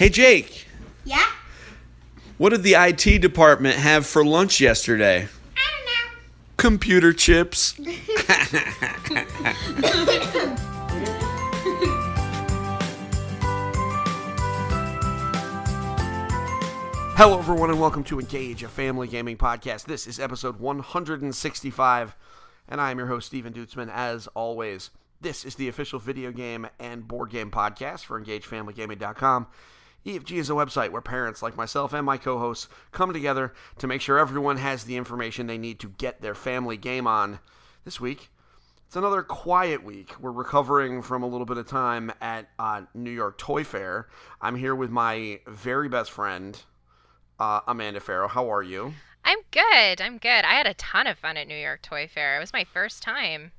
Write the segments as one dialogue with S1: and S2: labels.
S1: Hey, Jake,
S2: Yeah?
S1: what did the IT department have for lunch yesterday?
S2: I
S1: Computer chips.
S2: don't know.
S1: Hello, everyone, and welcome to Engage, a family gaming podcast. This is episode 165, and I am your host, Steven Dutzman. As always, this is the official video game and board game podcast for EngageFamilyGaming.com. EFG is a website where parents like myself and my co-hosts come together to make sure everyone has the information they need to get their family game on. This week, it's another quiet week. We're recovering from a little bit of time at New York Toy Fair. I'm here with my very best friend, Amanda Farrow. How are you?
S3: I'm good. I had a ton of fun at New York Toy Fair. It was my first time.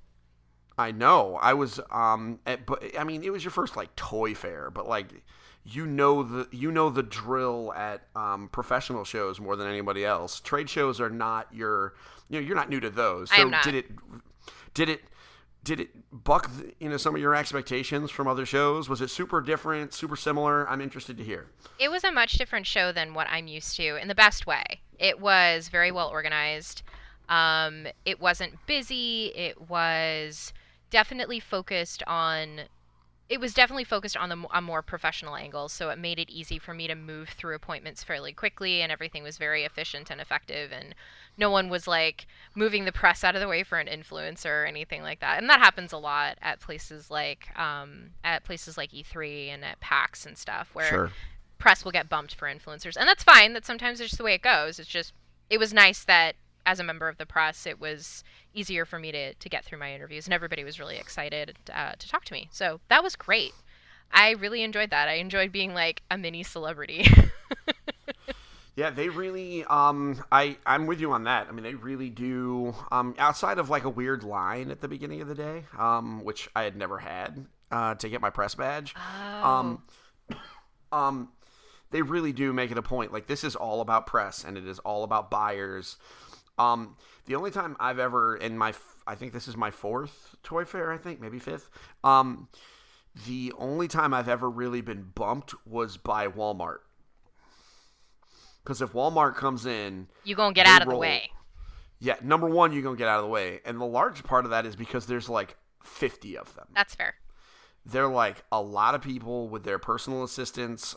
S1: I know. I was, it was your first, toy fair, but, you know the drill at professional shows more than anybody else. Trade shows are not you're not new to those. So
S3: I am not.
S1: Did it buck some of your expectations from other shows? Was it super different, super similar? I'm interested to hear.
S3: It was a much different show than what I'm used to in the best way. It was very well organized. It wasn't busy. It was definitely focused on a more professional angle, so it made it easy for me to move through appointments fairly quickly, and everything was very efficient and effective, and no one was moving the press out of the way for an influencer or anything like that. And that happens a lot at places like E3 and at PAX and stuff, where
S1: Sure.
S3: press will get bumped for influencers, and that's fine. That's sometimes just the way it goes. It was nice that as a member of the press, it was easier for me to get through my interviews, and everybody was really excited to talk to me. So that was great. I really enjoyed that. I enjoyed being like a mini celebrity.
S1: Yeah, they really, I'm with you on that. I mean, they really do, outside of a weird line at the beginning of the day, which I had never had, to get my press badge.
S3: Oh.
S1: They really do make it a point. This is all about press, and it is all about buyers. The only time I've ever, I think this is my fourth toy fair, maybe fifth. The only time I've ever really been bumped was by Walmart. Because if Walmart comes in,
S3: You gonna get out of the way.
S1: Yeah, number one, you're going to get out of the way. And the large part of that is because there's 50 of them.
S3: That's fair.
S1: They're a lot of people with their personal assistants,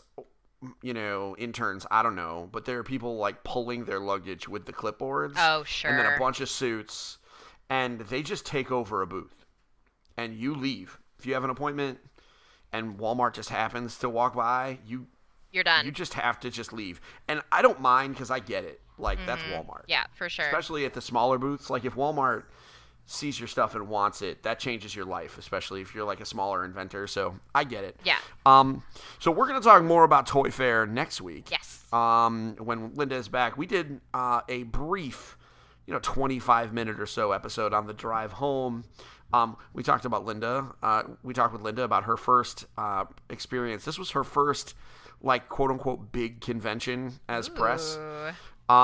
S1: interns, I don't know. But there are people pulling their luggage with the clipboards.
S3: Oh, sure.
S1: And then a bunch of suits. And they just take over a booth. And you leave. If you have an appointment and Walmart just happens to walk by,
S3: You're done.
S1: you just have to just leave. And I don't mind because I get it. That's Walmart.
S3: Yeah, for sure.
S1: Especially at the smaller booths. If Walmart sees your stuff and wants it, that changes your life, especially if you're a smaller inventor. So I get it.
S3: Yeah.
S1: So we're going to talk more about Toy Fair next week.
S3: Yes.
S1: When Linda is back. We did a brief, 25-minute or so episode on the drive home. We talked about Linda. We talked with Linda about her first experience. This was her first, quote unquote, big convention as press. We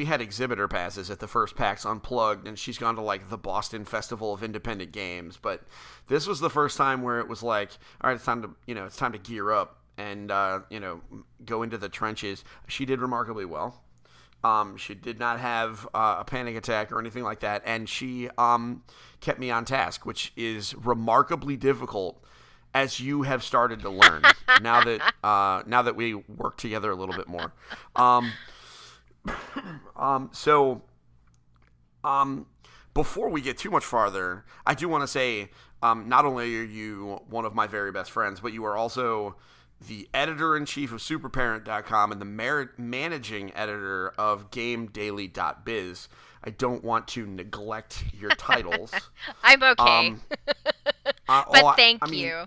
S1: had exhibitor passes at the first PAX Unplugged, and she's gone to the Boston Festival of Independent Games. But this was the first time where it was all right, it's time to gear up and go into the trenches. She did remarkably well. She did not have a panic attack or anything like that, and she kept me on task, which is remarkably difficult, as you have started to learn now that we work together a little bit more. Before we get too much farther, I do want to say, not only are you one of my very best friends, but you are also the editor-in-chief of superparent.com and the managing editor of GameDaily.biz. I don't want to neglect your titles.
S3: I'm okay. But thank you.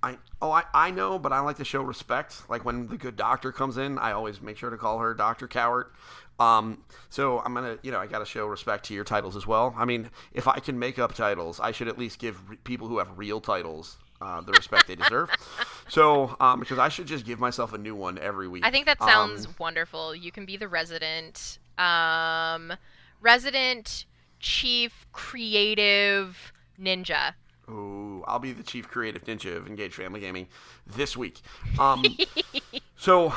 S1: I know, but I like to show respect. When the good doctor comes in, I always make sure to call her Dr. Cowart. So I'm going to, I got to show respect to your titles as well. I mean, if I can make up titles, I should at least give people who have real titles the respect they deserve. So, because I should just give myself a new one every week.
S3: I think that sounds wonderful. You can be the resident chief creative ninja.
S1: Ooh, I'll be the chief creative ninja of Engage Family Gaming this week. So,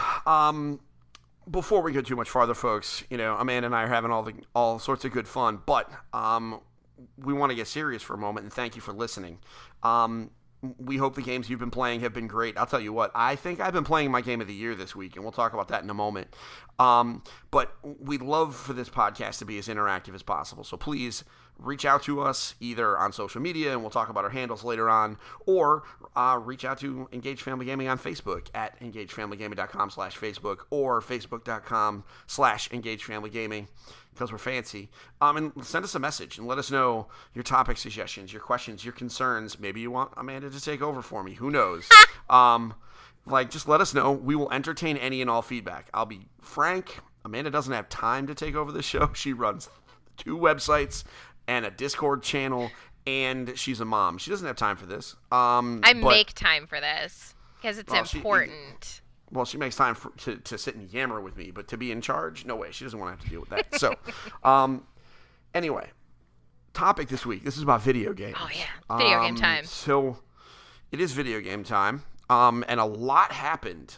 S1: before we go too much farther, folks, Amanda and I are having all sorts of good fun, but we want to get serious for a moment, and thank you for listening. We hope the games you've been playing have been great. I'll tell you what, I think I've been playing my game of the year this week, and we'll talk about that in a moment. But we'd love for this podcast to be as interactive as possible, so please reach out to us either on social media, and we'll talk about our handles later on, or reach out to Engage Family Gaming on Facebook at engagefamilygaming.com/Facebook or facebook.com/engagefamilygaming, because we're fancy. And send us a message and let us know your topic suggestions, your questions, your concerns. Maybe you want Amanda to take over for me. Who knows? Just let us know. We will entertain any and all feedback. I'll be frank. Amanda doesn't have time to take over the show. She runs 2 websites and a Discord channel, and she's a mom. She doesn't have time for this.
S3: Make time for this because it's important.
S1: She makes time to sit and yammer with me, but to be in charge, no way. She doesn't want to have to deal with that. So, anyway, topic this week. This is about video games.
S3: Oh, yeah. Video game time.
S1: So, it is video game time, and a lot happened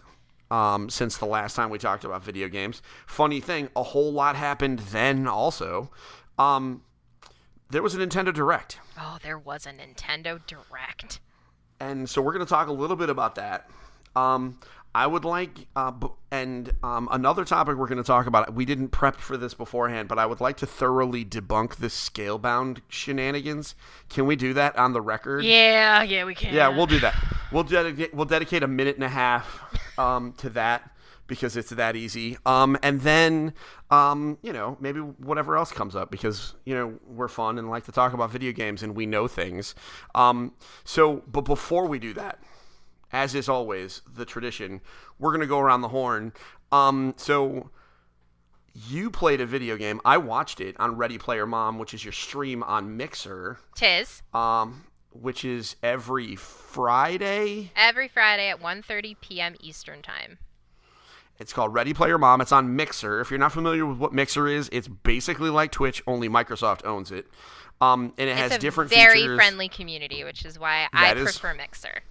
S1: since the last time we talked about video games. Funny thing, a whole lot happened then also. There was a Nintendo Direct.
S3: Oh, there was a Nintendo Direct.
S1: And so we're going to talk a little bit about that. I would like, another topic we're going to talk about, we didn't prep for this beforehand, but I would like to thoroughly debunk the Scalebound shenanigans. Can we do that on the record?
S3: Yeah, we can.
S1: Yeah, we'll do that. We'll dedicate a minute and a half to that, because it's that easy. And then, maybe whatever else comes up, because, we're fun and like to talk about video games and we know things. But before we do that, as is always the tradition, we're going to go around the horn. So you played a video game. I watched it on Ready Player Mom, which is your stream on Mixer.
S3: Tis.
S1: Which is every Friday?
S3: Every Friday at 1:30 p.m. Eastern Time.
S1: It's called Ready Player Mom. It's on Mixer. If you're not familiar with what Mixer is, it's basically like Twitch, only Microsoft owns it. And it has different features.
S3: It's a very friendly community, which is why I prefer Mixer.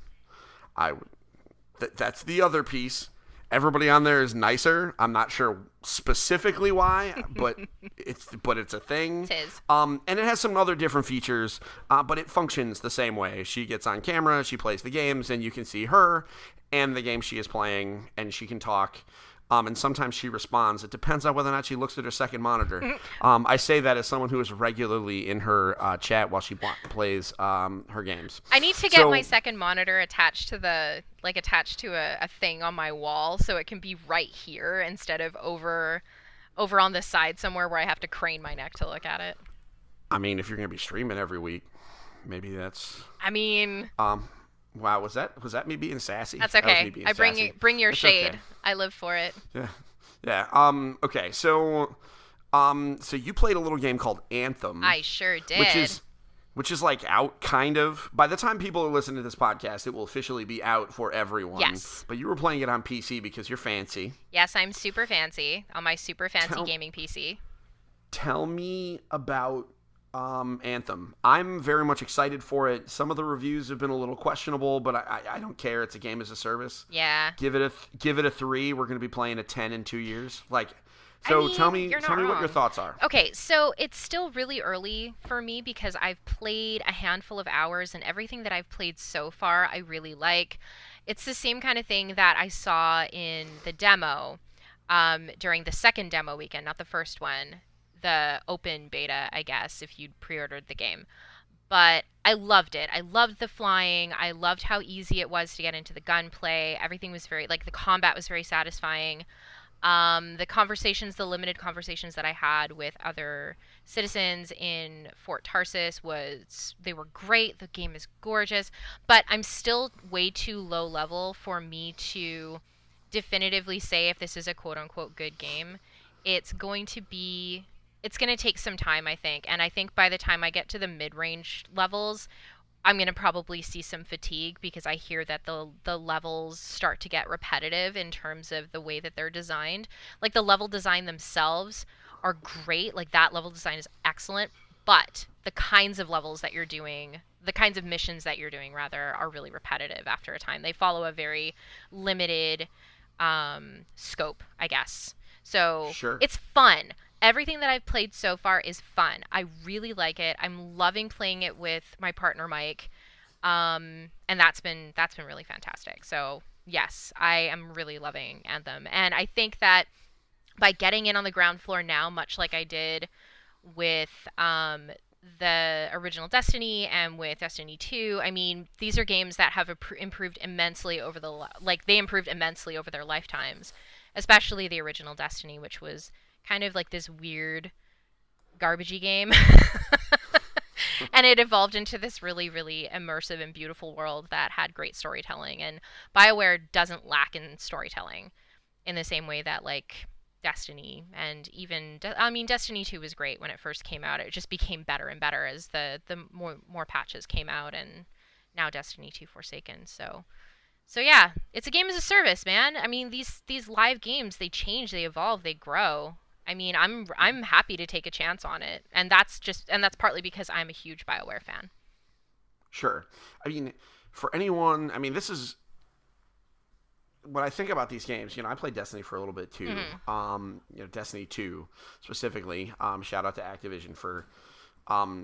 S1: That's the other piece. Everybody on there is nicer. I'm not sure specifically why, but it's a thing.
S3: It is.
S1: And it has some other different features, but it functions the same way. She gets on camera, she plays the games, and you can see her and the game she is playing, and she can talk. And sometimes she responds. It depends on whether or not she looks at her second monitor. I say that as someone who is regularly in her chat while she plays her games.
S3: I need to get my second monitor attached to a thing on my wall, so it can be right here instead of over on the side somewhere where I have to crane my neck to look at it.
S1: I mean, if you're going to be streaming every week, maybe that's... Wow, was that me being sassy?
S3: That's okay. Bring your shade. Okay. I live for it.
S1: Yeah. Okay. So you played a little game called Anthem.
S3: I sure did.
S1: Which is like out, kind of. By the time people are listening to this podcast, it will officially be out for everyone.
S3: Yes.
S1: But you were playing it on PC because you're fancy.
S3: Yes, I'm super fancy on my super fancy gaming PC.
S1: Tell me about Anthem. I'm very much excited for it. Some of the reviews have been a little questionable, but I don't care. It's a game as a service.
S3: Yeah.
S1: Give it a 3. We're going to be playing a 10 in 2 years. Tell me what your thoughts are.
S3: Okay, so it's still really early for me because I've played a handful of hours, and everything that I've played so far I really like. It's the same kind of thing that I saw in the demo during the second demo weekend, not the first one. The open beta, I guess, if you'd pre-ordered the game. But I loved it. I loved the flying. I loved how easy it was to get into the gunplay. Everything was the combat was very satisfying. The limited conversations that I had with other citizens in Fort Tarsis they were great. The game is gorgeous. But I'm still way too low level for me to definitively say if this is a quote-unquote good game. It's going to take some time, I think. And I think by the time I get to the mid-range levels, I'm going to probably see some fatigue because I hear that the levels start to get repetitive in terms of the way that they're designed. Like, the level design themselves are great. Like, that level design is excellent. but the kinds of levels that you're doing, the kinds of missions that you're doing rather, are really repetitive after a time. They follow a very limited scope, I guess. So
S1: Sure.
S3: it's fun. Everything that I've played so far is fun. I really like it. I'm loving playing it with my partner Mike, and that's been really fantastic. So yes, I am really loving Anthem, and I think that by getting in on the ground floor now, much like I did with the original Destiny and with Destiny 2. I mean, these are games that have improved immensely over they improved immensely over their lifetimes, especially the original Destiny, which was kind of like this weird garbagey game. And it evolved into this really, really immersive and beautiful world that had great storytelling. And BioWare doesn't lack in storytelling in the same way that like Destiny and even I mean Destiny 2 was great when it first came out. It just became better and better as the more patches came out, and now Destiny 2 Forsaken. So yeah, it's a game as a service, man. I mean these live games, they change, they evolve, they grow. I mean, I'm happy to take a chance on it. And that's partly because I'm a huge BioWare fan.
S1: Sure. I mean, for anyone, I mean, this is when I think about these games. I played Destiny for a little bit too. Destiny 2 specifically. Shout out to Activision for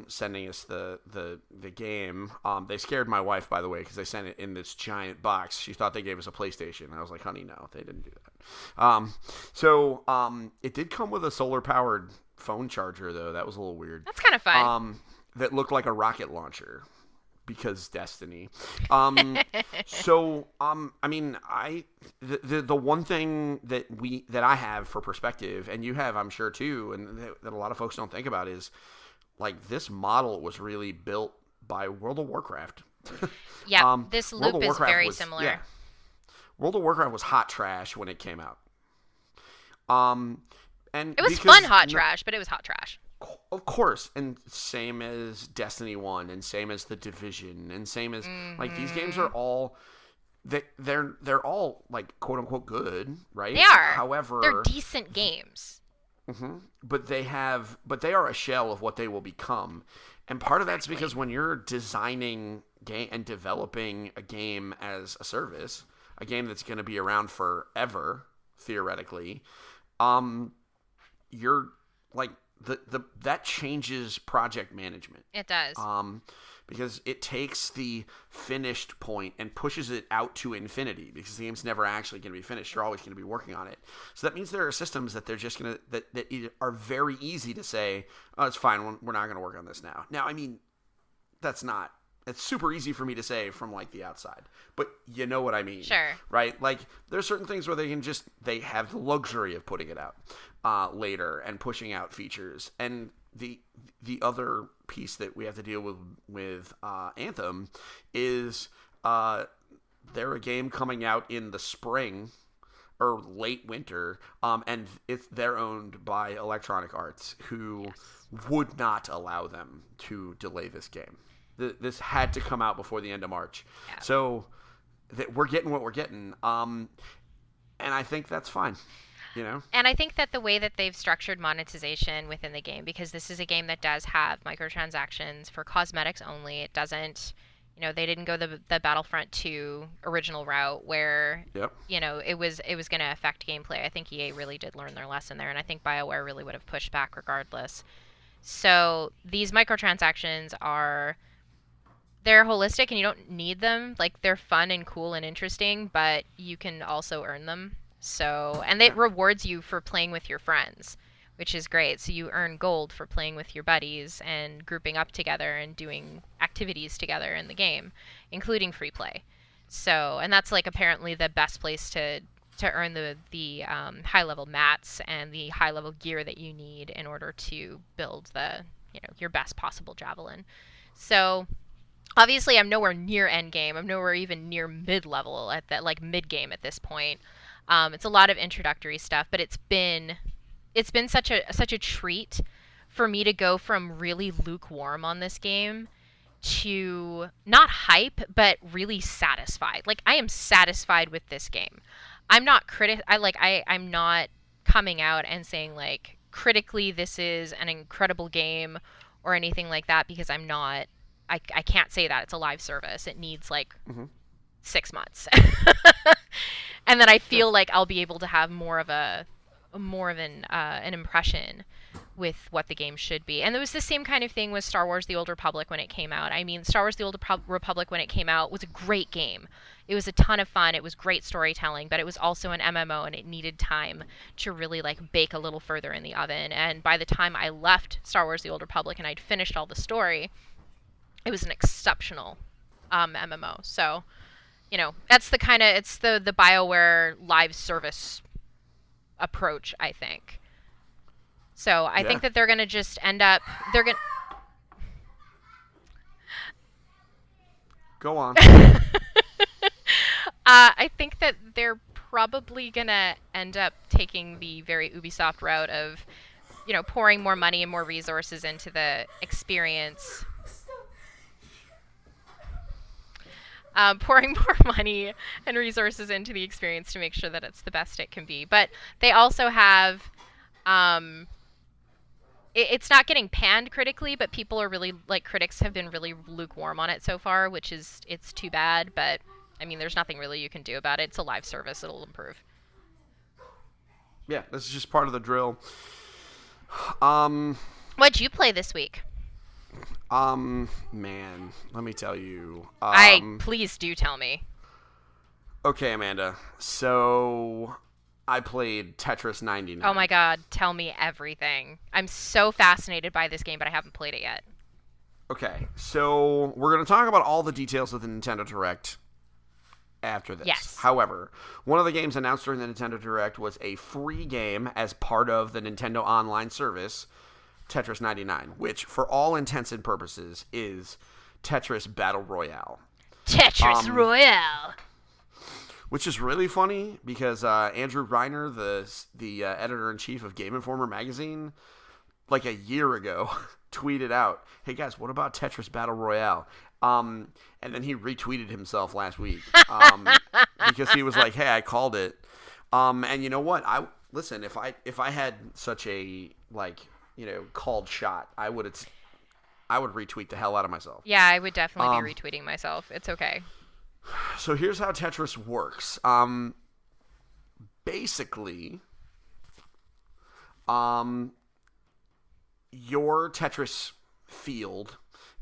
S1: sending us the game. They scared my wife, by the way, because they sent it in this giant box. She thought they gave us a PlayStation. I was like, honey, no, they didn't do that. It did come with a solar powered phone charger, though. That was a little weird.
S3: That's kind of fun.
S1: That looked like a rocket launcher. Because Destiny. I mean, the one thing that I have for perspective, and you have, I'm sure too, and that a lot of folks don't think about is, like, this model was really built by World of Warcraft.
S3: Yeah, this loop is very similar. Yeah,
S1: World of Warcraft was hot trash when it came out. And
S3: it was fun hot trash, but it was hot trash.
S1: Of course, and same as Destiny 1, and same as The Division, and same as like these games are all they're all like quote unquote good, right?
S3: They are.
S1: However,
S3: they're decent games.
S1: But they are a shell of what they will become, and part of that's because when you're designing game and developing a game as a service, a game that's going to be around forever theoretically, you're like. That changes project management.
S3: It does.
S1: Because it takes the finished point and pushes it out to infinity, because the game's never actually going to be finished. You're always going to be working on it. So that means there are systems that they're just going to that are very easy to say, oh, it's fine, we're not going to work on this now. Now, I mean, it's super easy for me to say from like the outside, but you know what I mean.
S3: Sure.
S1: Right? Like there's certain things where they have the luxury of putting it out later and pushing out features. And the other piece that we have to deal with Anthem is they're a game coming out in the spring or late winter, and they're owned by Electronic Arts, who would not allow them to delay this game. This had to come out before the end of March. Yeah. So we're getting what we're getting. And I think that's fine.
S3: And I think that the way that they've structured monetization within the game, because this is a game that does have microtransactions for cosmetics only. It doesn't, they didn't go the Battlefront 2 original route where, it was going to affect gameplay. I think EA really did learn their lesson there, and I think BioWare really would have pushed back regardless. So these microtransactions they're holistic and you don't need them. Like, they're fun and cool and interesting, but you can also earn them. So, and it rewards you for playing with your friends, which is great. So you earn gold for playing with your buddies and grouping up together and doing activities together in the game, including free play. So, and that's like apparently the best place to earn the high level mats and the high level gear that you need in order to build your best possible javelin. So obviously I'm nowhere near end game. I'm nowhere even near mid level at that, like mid game at this point. It's a lot of introductory stuff, but it's been such a treat for me to go from really lukewarm on this game to not hype, but really satisfied. Like, I am satisfied with this game. I'm not I'm not coming out and saying like critically this is an incredible game, or anything like that because I'm not. I can't say that it's a live service. It needs like 6 months, and then I
S1: Yeah.
S3: feel like I'll be able to have more of an impression with what the game should be. And there was the same kind of thing with Star Wars The Old Republic when it came out. I mean, Star Wars The Old Republic when it came out was a great game. It was a ton of fun. It was great storytelling, but it was also an MMO and it needed time to really like bake a little further in the oven. And by the time I left Star Wars The Old Republic and I'd finished all the story, it was an exceptional MMO. So, that's it's the BioWare live service approach, I think. So I think that they're going to just end up,
S1: Go on.
S3: I think that they're probably going to end up taking the very Ubisoft route of, pouring more money and more resources into the experience. Pouring more money and resources into the experience to make sure that it's the best it can be. But they also have, it's not getting panned critically, but people are really, critics have been really lukewarm on it so far, it's too bad. But, I mean, there's nothing really you can do about it. It's a live service. It'll improve.
S1: Yeah, this is just part of the drill.
S3: What'd you play this week?
S1: Man, let me tell you.
S3: Please do tell me.
S1: Okay, Amanda. So, I played Tetris 99.
S3: Oh my god, tell me everything. I'm so fascinated by this game, but I haven't played it yet.
S1: Okay, so we're going to talk about all the details of the Nintendo Direct after this.
S3: Yes.
S1: However, one of the games announced during the Nintendo Direct was a free game as part of the Nintendo Online service, Tetris 99, which for all intents and purposes is Tetris Battle Royale.
S3: Tetris Royale.
S1: Which is really funny because Andrew Reiner, the editor-in-chief of Game Informer magazine, like a year ago, tweeted out, "Hey guys, what about Tetris Battle Royale?" And then he retweeted himself last week because he was like, "Hey, I called it." And you know what? Listen, if I had such a called shot, I would retweet the hell out of myself.
S3: Yeah, I would definitely be retweeting myself. It's okay.
S1: So here's how Tetris works. Basically, your Tetris field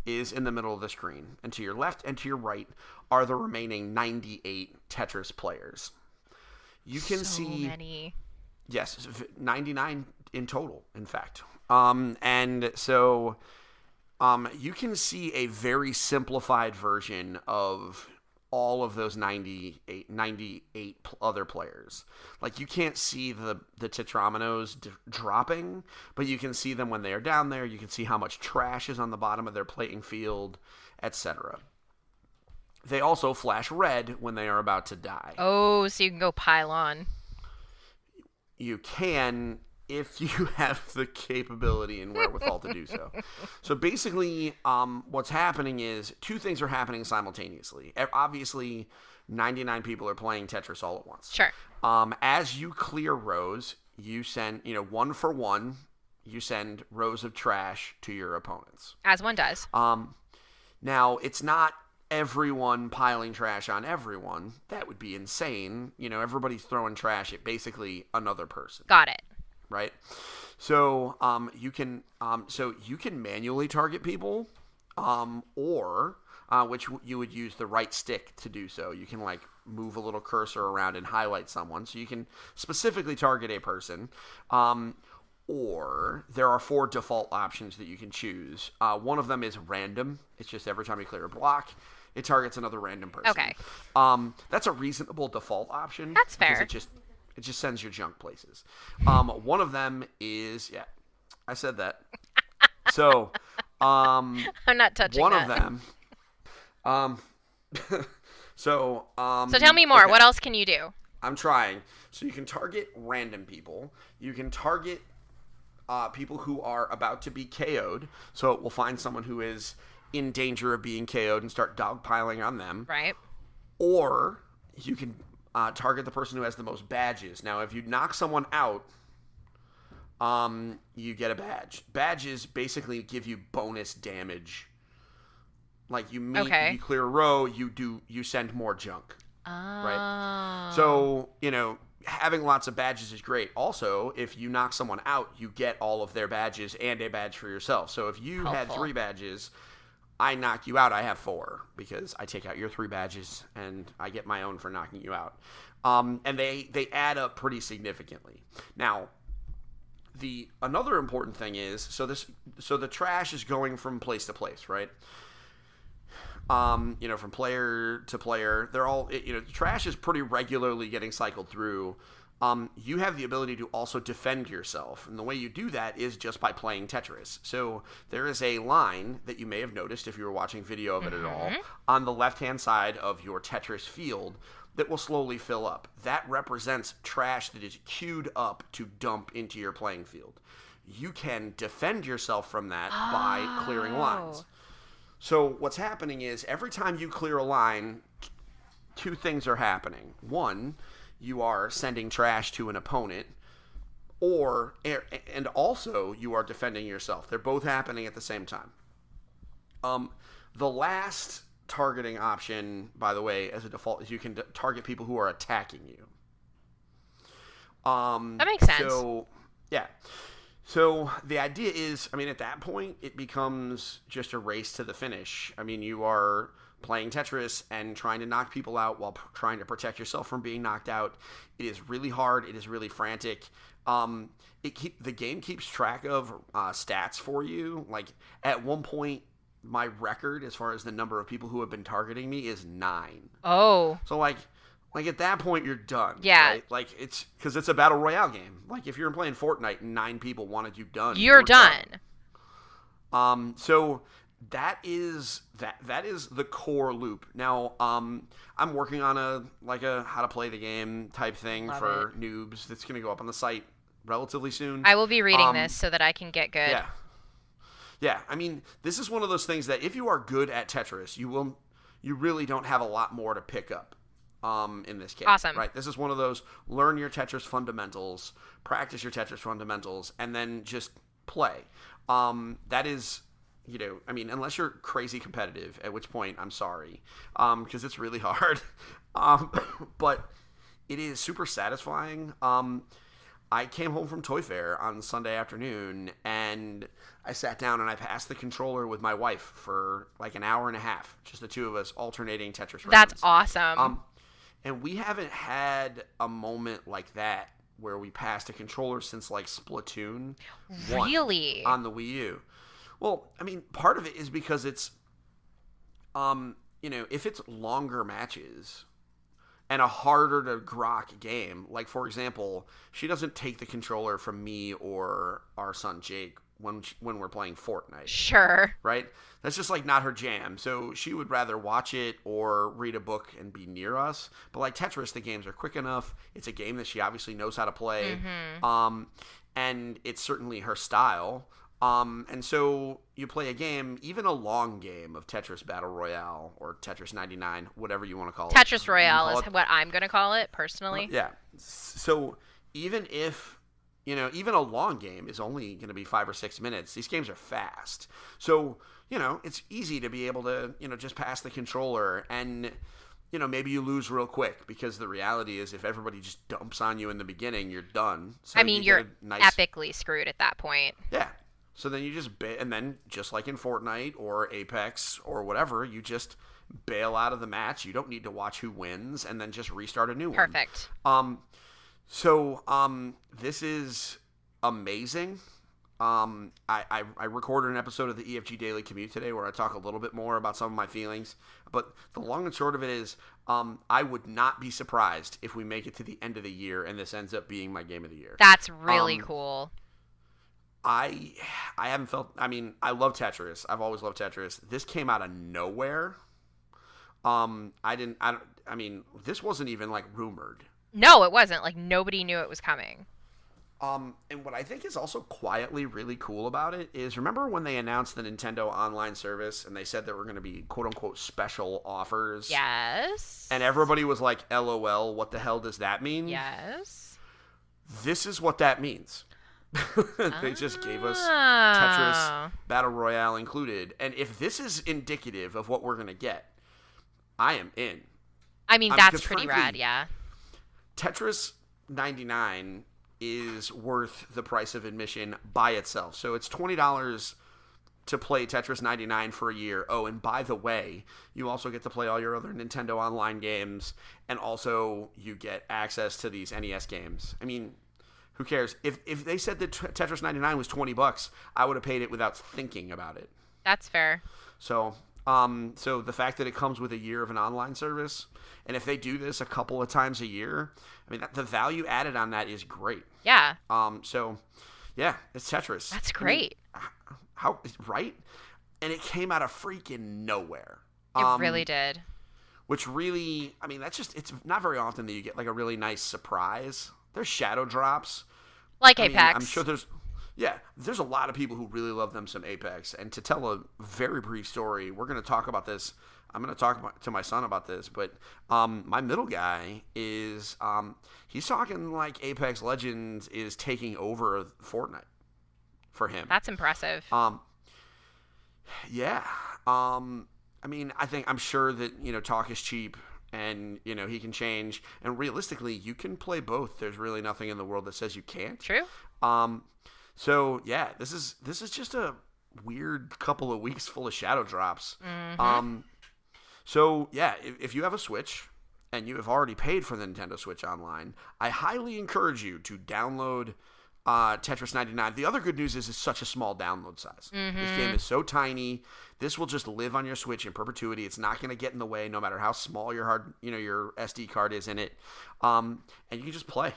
S1: is in the middle of the screen, and to your left and to your right are the remaining 98 Tetris players. You can see
S3: many.
S1: Yes, 99 in total, in fact. And so you can see a very simplified version of all of those 98 other players. Like, you can't see the tetrominos dropping, but you can see them when they are down there. You can see how much trash is on the bottom of their playing field, etc. They also flash red when they are about to die.
S3: Oh, so you can go pile on.
S1: You can, if you have the capability and wherewithal to do so. So basically, what's happening is two things are happening simultaneously. Obviously, 99 people are playing Tetris all at once.
S3: Sure.
S1: As you clear rows, you send, one for one, you send rows of trash to your opponents.
S3: As one does.
S1: Now, it's not everyone piling trash on everyone. That would be insane. Everybody's throwing trash at basically another person.
S3: Got it.
S1: Right? So you can manually target people, or which you would use the right stick to do so. You can move a little cursor around and highlight someone, so you can specifically target a person. Or there are 4 default options that you can choose. One of them is random. It's just every time you clear a block, it targets another random person.
S3: Okay.
S1: That's a reasonable default option.
S3: That's fair.
S1: Because it just sends your junk places. One of them is, yeah, I said that. So,
S3: I'm not touching
S1: one
S3: that.
S1: of them. So
S3: tell me more.
S1: Okay.
S3: What else can you do?
S1: I'm trying. So you can target random people. You can target people who are about to be KO'd. So it will find someone who is in danger of being KO'd and start dogpiling on them.
S3: Right.
S1: Or you can target the person who has the most badges. Now, if you knock someone out, you get a badge. Badges basically give you bonus damage. Like you you clear a row, you send more junk.
S3: Oh.
S1: Right? So, having lots of badges is great. Also, if you knock someone out, you get all of their badges and a badge for yourself. So if you had 3 badges, I knock you out, I have 4 because I take out your 3 badges and I get my own for knocking you out. And they add up pretty significantly. Now, another important thing is so the trash is going from place to place, right? From player to player, they're all, trash is pretty regularly getting cycled through. You have the ability to also defend yourself. And the way you do that is just by playing Tetris. So there is a line that you may have noticed if you were watching video of it at all on the left-hand side of your Tetris field that will slowly fill up. That represents trash that is queued up to dump into your playing field. You can defend yourself from that by clearing lines. So what's happening is every time you clear a line, 2 things are happening. One, you are sending trash to an opponent, and also you are defending yourself. They're both happening at the same time. The last targeting option, by the way, as a default, is you can target people who are attacking you.
S3: That makes sense.
S1: So, yeah. So the idea is, at that point, it becomes just a race to the finish. You are playing Tetris and trying to knock people out while trying to protect yourself from being knocked out. It is really hard. It is really frantic. The game keeps track of stats for you. Like, at one point, my record as far as the number of people who have been targeting me is 9.
S3: Oh.
S1: So, like at that point, you're done.
S3: Yeah.
S1: Right? Like, it's because it's a battle royale game. Like, if you're playing Fortnite and 9 people wanted you done,
S3: you're done.
S1: So that is the core loop. Now, I'm working on a how to play the game type thing for noobs. That's going to go up on the site relatively soon.
S3: I will be reading this so that I can get good.
S1: Yeah. Yeah. This is one of those things that if you are good at Tetris, you really don't have a lot more to pick up. In this game.
S3: Awesome.
S1: Right? This is one of those learn your Tetris fundamentals, practice your Tetris fundamentals, and then just play. That is, unless you're crazy competitive, at which point I'm sorry, because it's really hard. But it is super satisfying. I came home from Toy Fair on Sunday afternoon, and I sat down and I passed the controller with my wife for like an hour and a half, just the 2 of us alternating Tetris rounds.
S3: That's awesome.
S1: And we haven't had a moment like that where we passed a controller since like Splatoon 1
S3: really?
S1: On the Wii U. Well, part of it is because it's, if it's longer matches and a harder to grok game, like for example, she doesn't take the controller from me or our son Jake when we're playing Fortnite.
S3: Sure.
S1: Right? That's just like not her jam. So she would rather watch it or read a book and be near us. But like Tetris, the games are quick enough. It's a game that she obviously knows how to play. And it's certainly her style. And so you play a game, even a long game of Tetris Battle Royale or Tetris 99, whatever you want to call it.
S3: Tetris Royale is what I'm going to call it, personally.
S1: Yeah. So even if, even a long game is only going to be 5 or 6 minutes, these games are fast. So, it's easy to be able to, just pass the controller and, maybe you lose real quick because the reality is if everybody just dumps on you in the beginning, you're done. So
S3: you're epically screwed at that point.
S1: Yeah. So then you just and then just like in Fortnite or Apex or whatever, you just bail out of the match. You don't need to watch who wins and then just restart a new one.
S3: Perfect.
S1: So this is amazing. I recorded an episode of the EFG Daily Commute today where I talk a little bit more about some of my feelings. But the long and short of it is I would not be surprised if we make it to the end of the year and this ends up being my game of the year.
S3: That's really cool.
S1: I haven't felt. I love Tetris. I've always loved Tetris. This came out of nowhere. This wasn't even like rumored.
S3: No, it wasn't. Like nobody knew it was coming.
S1: And what I think is also quietly really cool about it is, remember when they announced the Nintendo Online service and they said there were going to be quote unquote special offers?
S3: Yes.
S1: And everybody was like, LOL, what the hell does that mean?
S3: Yes.
S1: This is what that means. They just gave us Tetris
S3: Oh.
S1: Battle Royale included. And if this is indicative of what we're going to get, I am in.
S3: I mean, that's
S1: Because
S3: pretty
S1: frankly,
S3: rad, yeah.
S1: Tetris 99 is worth the price of admission by itself. So it's $20 to play Tetris 99 for a year. Oh, and by the way, you also get to play all your other Nintendo Online games, and also you get access to these NES games. I mean, who cares? If they said that Tetris 99 was $20, I would have paid it without thinking about it.
S3: That's fair.
S1: So, so the fact that it comes with a year of an online service, and if they do this a couple of times a year, I mean, the value added on that is great.
S3: Yeah.
S1: So, yeah, it's Tetris.
S3: That's great.
S1: I mean, how right? And it came out of freaking nowhere.
S3: It really did.
S1: Which really, I mean, it's not very often that you get like a really nice surprise. There's shadow drops.
S3: Like
S1: I mean,
S3: Apex.
S1: I'm sure there's a lot of people who really love them some Apex. And to tell a very brief story, we're going to talk about this. I'm going to talk to my son about this, but my middle guy is he's talking like Apex Legends is taking over Fortnite for him.
S3: That's impressive.
S1: Yeah. I mean, I'm sure that, talk is cheap and, he can change. And realistically, you can play both. There's really nothing in the world that says you can't.
S3: True.
S1: So yeah, this is just a weird couple of weeks full of shadow drops.
S3: Mm-hmm.
S1: So yeah, if you have a Switch and you have already paid for the Nintendo Switch Online, I highly encourage you to download Tetris 99. The other good news is it's such a small download size.
S3: Mm-hmm.
S1: This game is so tiny. This will just live on your Switch in perpetuity. It's not going to get in the way, no matter how small your your SD card is in it. And you can just play.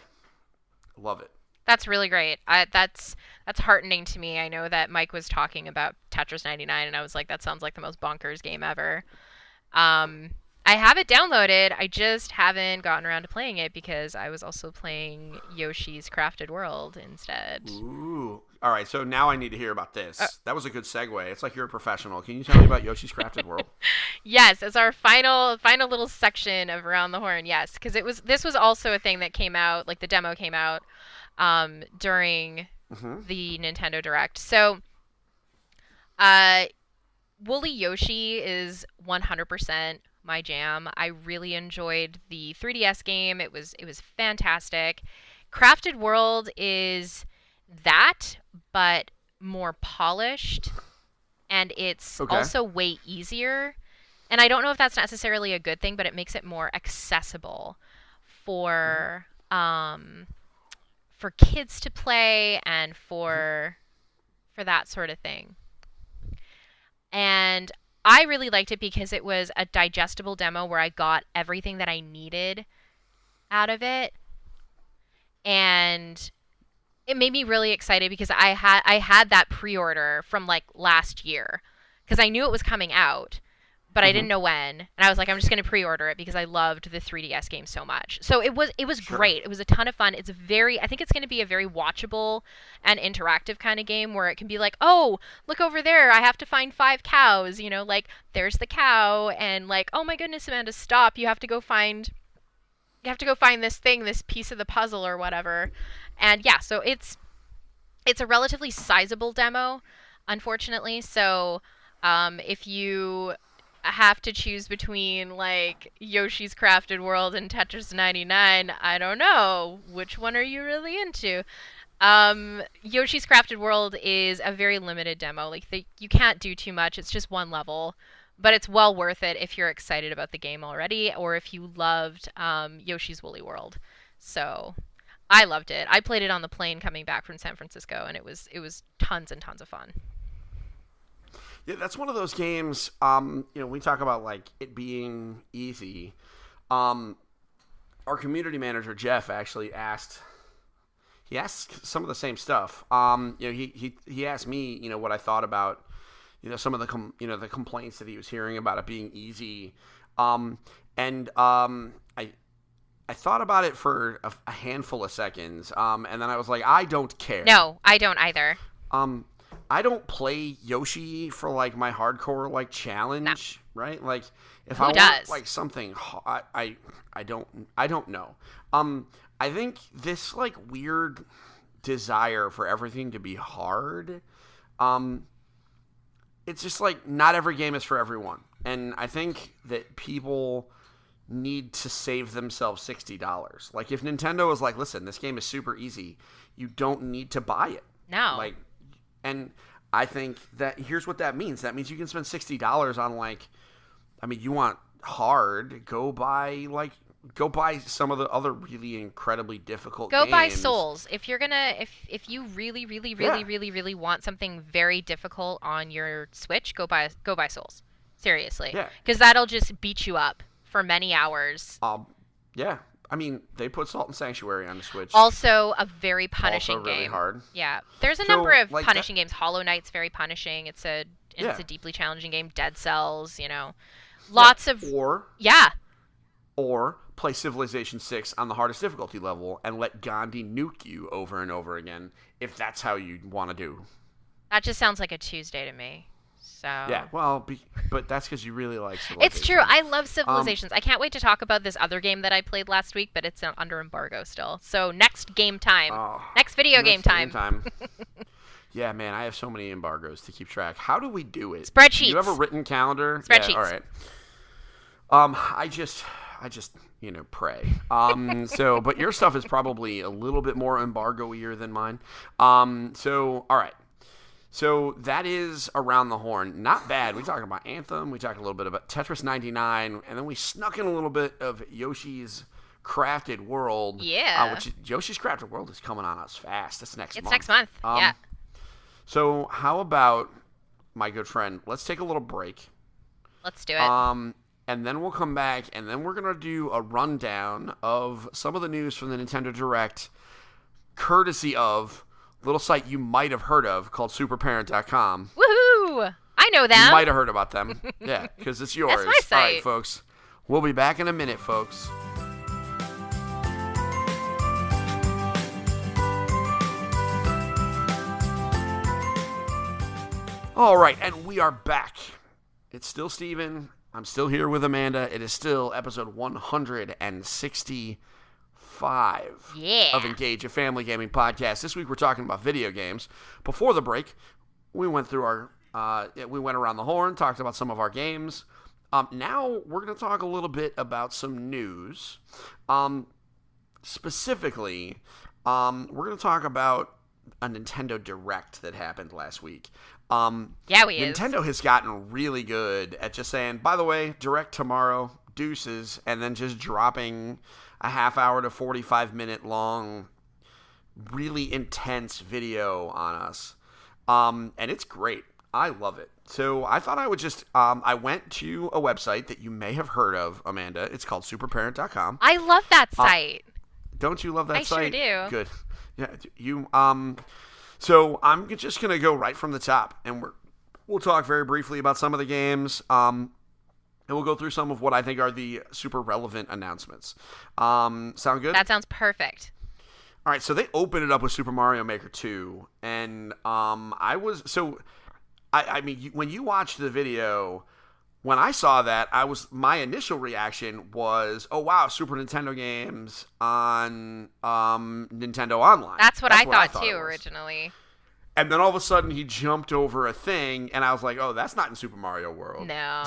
S1: Love it.
S3: That's really great. That's heartening to me. I know that Mike was talking about Tetris 99, and I was like, that sounds like the most bonkers game ever. I have it downloaded. I just haven't gotten around to playing it because I was also playing Yoshi's Crafted World instead.
S1: Ooh. All right, so now I need to hear about this. That was a good segue. It's like you're a professional. Can you tell me about Yoshi's Crafted World?
S3: Yes, it's our final little section of Around the Horn. Yes, because this was also a thing that came out, like the demo came out during the Nintendo Direct. So, Woolly Yoshi is 100% my jam. I really enjoyed the 3DS game. It was fantastic. Crafted World is that, but more polished, and it's also way easier. And I don't know if that's necessarily a good thing, but it makes it more accessible for kids to play and for that sort of thing. And I really liked it because it was a digestible demo where I got everything that I needed out of it. And it made me really excited because I had that pre-order from like last year because I knew it was coming out, but I didn't know when. And I was like, I'm just going to pre-order it because I loved the 3DS game so much. So it was
S1: Sure.
S3: great. It was a ton of fun. I think it's going to be a very watchable and interactive kind of game where it can be like, oh, look over there. I have to find 5 cows, like there's the cow, and like, oh my goodness, Amanda, stop. You have to go find this piece of the puzzle or whatever. And yeah, so it's a relatively sizable demo, unfortunately. So if you have to choose between like Yoshi's Crafted World and Tetris 99, I don't know. Which one are you really into? Yoshi's Crafted World is a very limited demo. Like you can't do too much. It's just one level. But it's well worth it if you're excited about the game already or if you loved Yoshi's Woolly World. So I loved it. I played it on the plane coming back from San Francisco, and it was tons and tons of fun.
S1: Yeah, that's one of those games, we talk about like it being easy. Our community manager, Jeff, actually asked some of the same stuff. He asked me, what I thought about, some of the the complaints that he was hearing about it being easy. I thought about it for a handful of seconds, and then I was like, I don't care.
S3: No, I don't either.
S1: I don't play Yoshi for like my hardcore like challenge, right? Like if
S3: Who
S1: I
S3: does?
S1: want like something, I don't know. I think this like weird desire for everything to be hard. It's just like not every game is for everyone. And I think that people need to save themselves $60. Like if Nintendo was like, listen, this game is super easy, you don't need to buy it.
S3: No.
S1: Like, and I think that here's what that means. That means you can spend $60 on like, I mean, you want hard, go buy some of the other really incredibly difficult games.
S3: Go buy Souls. If you're gonna, if you really want something very difficult on your Switch, go buy Souls. Seriously.
S1: Yeah.
S3: Because that'll just beat you up for many hours.
S1: Yeah. I mean, they put Salt and Sanctuary on the Switch.
S3: Also a very punishing
S1: also really
S3: game.
S1: Hard.
S3: Yeah. There's a number of
S1: like
S3: punishing games. Hollow Knight's very punishing. It's a deeply challenging game. Dead Cells, Lots of
S1: Or play Civilization 6 on the hardest difficulty level and let Gandhi nuke you over and over again if that's how you want to do.
S3: That just sounds like a Tuesday to me. So
S1: yeah, well, but that's because you really like Civilization.
S3: It's true. I love Civilizations. I can't wait to talk about this other game that I played last week, but it's under embargo still. So next game time. Next video game time.
S1: Yeah, man, I have so many embargoes to keep track. How do we do it?
S3: Spreadsheets.
S1: Do you have a written calendar?
S3: Spreadsheets.
S1: Yeah, all right. I just pray. But your stuff is probably a little bit more embargo-ier than mine. All right. So that is Around the Horn. Not bad. We talked about Anthem. We talked a little bit about Tetris 99. And then we snuck in a little bit of Yoshi's Crafted World.
S3: Yeah.
S1: Which Yoshi's Crafted World is coming on us fast. That's next month.
S3: It's next month. Yeah.
S1: So how about, my good friend, let's take a little break.
S3: Let's do it.
S1: And then we'll come back, and then we're going to do a rundown of some of the news from the Nintendo Direct, courtesy of a little site you might have heard of called superparent.com.
S3: Woohoo! I know them.
S1: You might have heard about them. Yeah, because it's yours.
S3: That's my site.
S1: All right, folks. We'll be back in a minute, folks. All right, and we are back. It's still Steven. I'm still here with Amanda. It is still episode 165 of Engage, a family gaming podcast. This week we're talking about video games. Before the break, we went through we went around the horn, talked about some of our games. Now we're going to talk a little bit about some news. Specifically, we're going to talk about a Nintendo Direct that happened last week. Nintendo has gotten really good at just saying, by the way, Direct tomorrow, deuces, and then just dropping a half hour to 45-minute long, really intense video on us. And it's great. I love it. So I thought I would just, I went to a website that you may have heard of, Amanda. It's called superparent.com.
S3: I love that site.
S1: Don't you love that site?
S3: I sure do.
S1: Good. Yeah, so I'm just going to go right from the top, and we'll talk very briefly about some of the games, and we'll go through some of what I think are the super relevant announcements. Sound good?
S3: That sounds perfect.
S1: All right, so they opened it up with Super Mario Maker 2, and I mean, when you watched the video, when I saw that, my initial reaction was, oh wow, Super Nintendo games on Nintendo Online.
S3: That's what I thought too originally.
S1: And then all of a sudden he jumped over a thing, and I was like, oh, that's not in Super Mario World.
S3: No.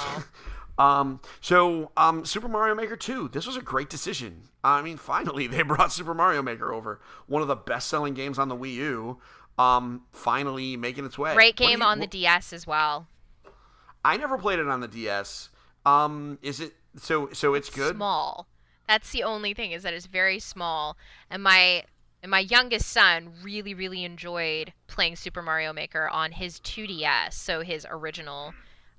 S1: Super Mario Maker 2, this was a great decision. I mean, finally they brought Super Mario Maker over. One of the best-selling games on the Wii U, finally making its way.
S3: Great game on the DS as well.
S1: I never played it on the DS. Is it so it's good?
S3: Small. That's the only thing, is that it's very small. And my youngest son really, really enjoyed playing Super Mario Maker on his 2DS, so his original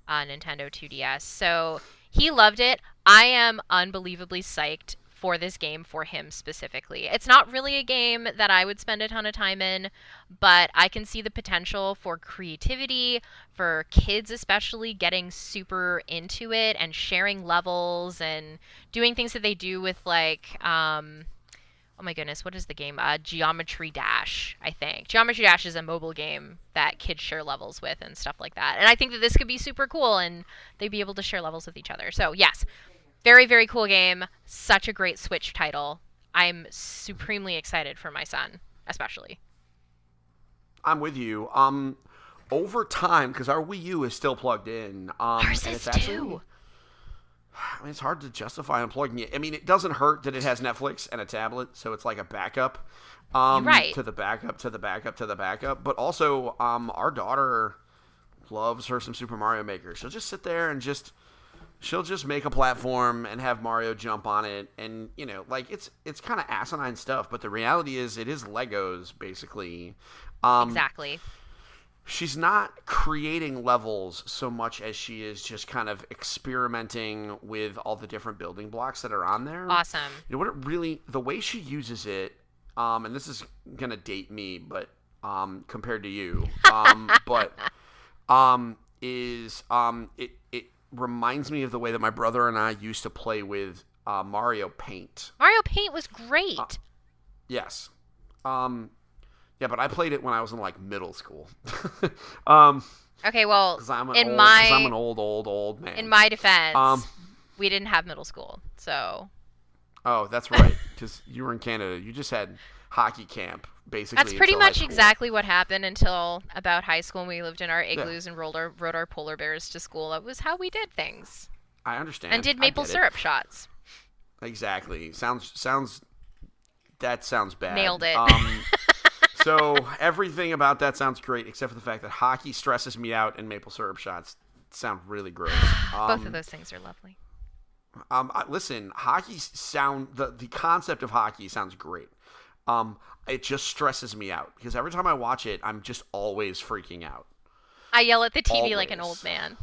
S3: Nintendo 2DS. So he loved it. I am unbelievably psyched for this game for him specifically. It's not really a game that I would spend a ton of time in, but I can see the potential for creativity, for kids especially getting super into it and sharing levels and doing things that they do with like, oh my goodness, what is the game? Geometry Dash, I think. Geometry Dash is a mobile game that kids share levels with and stuff like that. And I think that this could be super cool and they'd be able to share levels with each other. So yes, very, very cool game. Such a great Switch title. I'm supremely excited for my son, especially.
S1: I'm with you. Over time, because our Wii U is still plugged in.
S3: Ours
S1: and
S3: is
S1: it's actually,
S3: too.
S1: I mean, it's hard to justify unplugging it. I mean, it doesn't hurt that it has Netflix and a tablet, so it's like a backup.
S3: You're right.
S1: To the backup, to the backup, to the backup. But also, our daughter loves her some Super Mario Maker. She'll just sit there and she'll just make a platform and have Mario jump on it, and like it's kind of asinine stuff. But the reality is, it is Legos basically.
S3: Exactly.
S1: She's not creating levels so much as she is just kind of experimenting with all the different building blocks that are on there.
S3: Awesome.
S1: What it really, the way she uses it, and this is gonna date me, but compared to you, it reminds me of the way that my brother and I used to play with Mario Paint.
S3: Mario Paint was great.
S1: Yes. Yeah, but I played it when I was in like middle school.
S3: Okay, well,
S1: because I'm an old man.
S3: In my defense, we didn't have middle school, so.
S1: Oh, that's right. Because you were in Canada, you just had hockey camp basically.
S3: That's pretty much exactly what happened until about high school. When we lived in our igloos and rode our polar bears to school. That was how we did things.
S1: I understand.
S3: And did maple syrup shots.
S1: Exactly. That sounds bad.
S3: Nailed it.
S1: So everything about that sounds great, except for the fact that hockey stresses me out and maple syrup shots sound really gross.
S3: Both of those things are lovely.
S1: Listen, the concept of hockey sounds great. It just stresses me out because every time I watch it, I'm just always freaking out.
S3: I yell at the TV like an old man.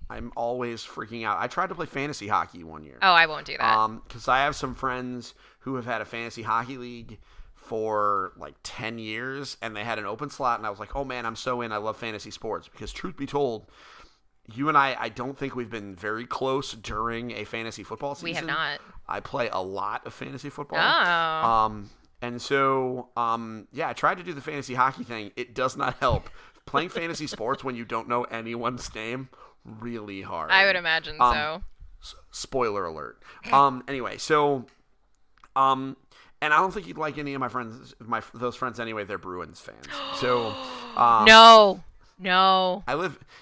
S1: I'm always freaking out. I tried to play fantasy hockey one year.
S3: Oh, I won't do that.
S1: Because I have some friends who have had a fantasy hockey league for like 10 years, and they had an open slot, and I was like, oh man, I'm so in. I love fantasy sports. Because truth be told, you and I don't think we've been very close during a fantasy football season.
S3: We have not.
S1: I play a lot of fantasy football.
S3: Oh.
S1: And so, I tried to do the fantasy hockey thing. It does not help. Playing fantasy sports when you don't know anyone's name, really hard.
S3: I would imagine so.
S1: Spoiler alert. Anyway, so, and I don't think you'd like any of my friends, those friends anyway. They're Bruins fans. So,
S3: No.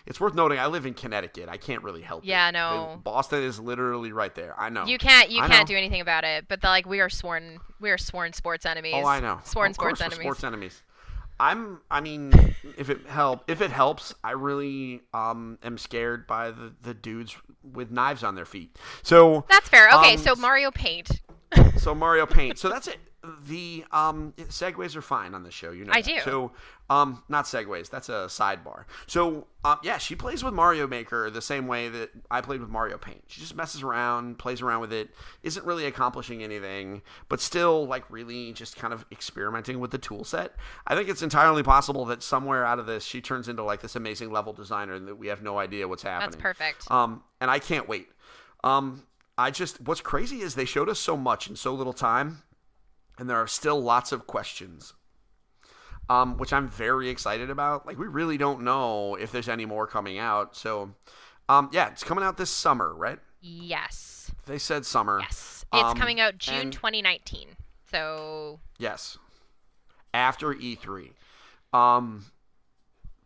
S1: It's worth noting, I live in Connecticut. I can't really help it.
S3: Yeah, no.
S1: Boston is literally right there. I know.
S3: You can't do anything about it. But we are sworn sports enemies.
S1: Oh, I know.
S3: Sworn
S1: of
S3: sports
S1: course
S3: enemies.
S1: Sports enemies. If it helps, I really am scared by the dudes with knives on their feet. So
S3: that's fair. Okay, so Mario Paint.
S1: So Mario Paint. So that's it. The segues are fine on this show,
S3: I do.
S1: So not segues, that's a sidebar. So she plays with Mario Maker the same way that I played with Mario Paint. She just messes around, plays around with it, isn't really accomplishing anything, but still like really just kind of experimenting with the tool set. I think it's entirely possible that somewhere out of this she turns into like this amazing level designer and that we have no idea what's happening.
S3: That's perfect.
S1: And I can't wait. What's crazy is they showed us so much in so little time. And there are still lots of questions, which I'm very excited about. Like, we really don't know if there's any more coming out. So, it's coming out this summer, right?
S3: Yes.
S1: They said summer.
S3: Yes. It's coming out June 2019. So.
S1: Yes. After E3.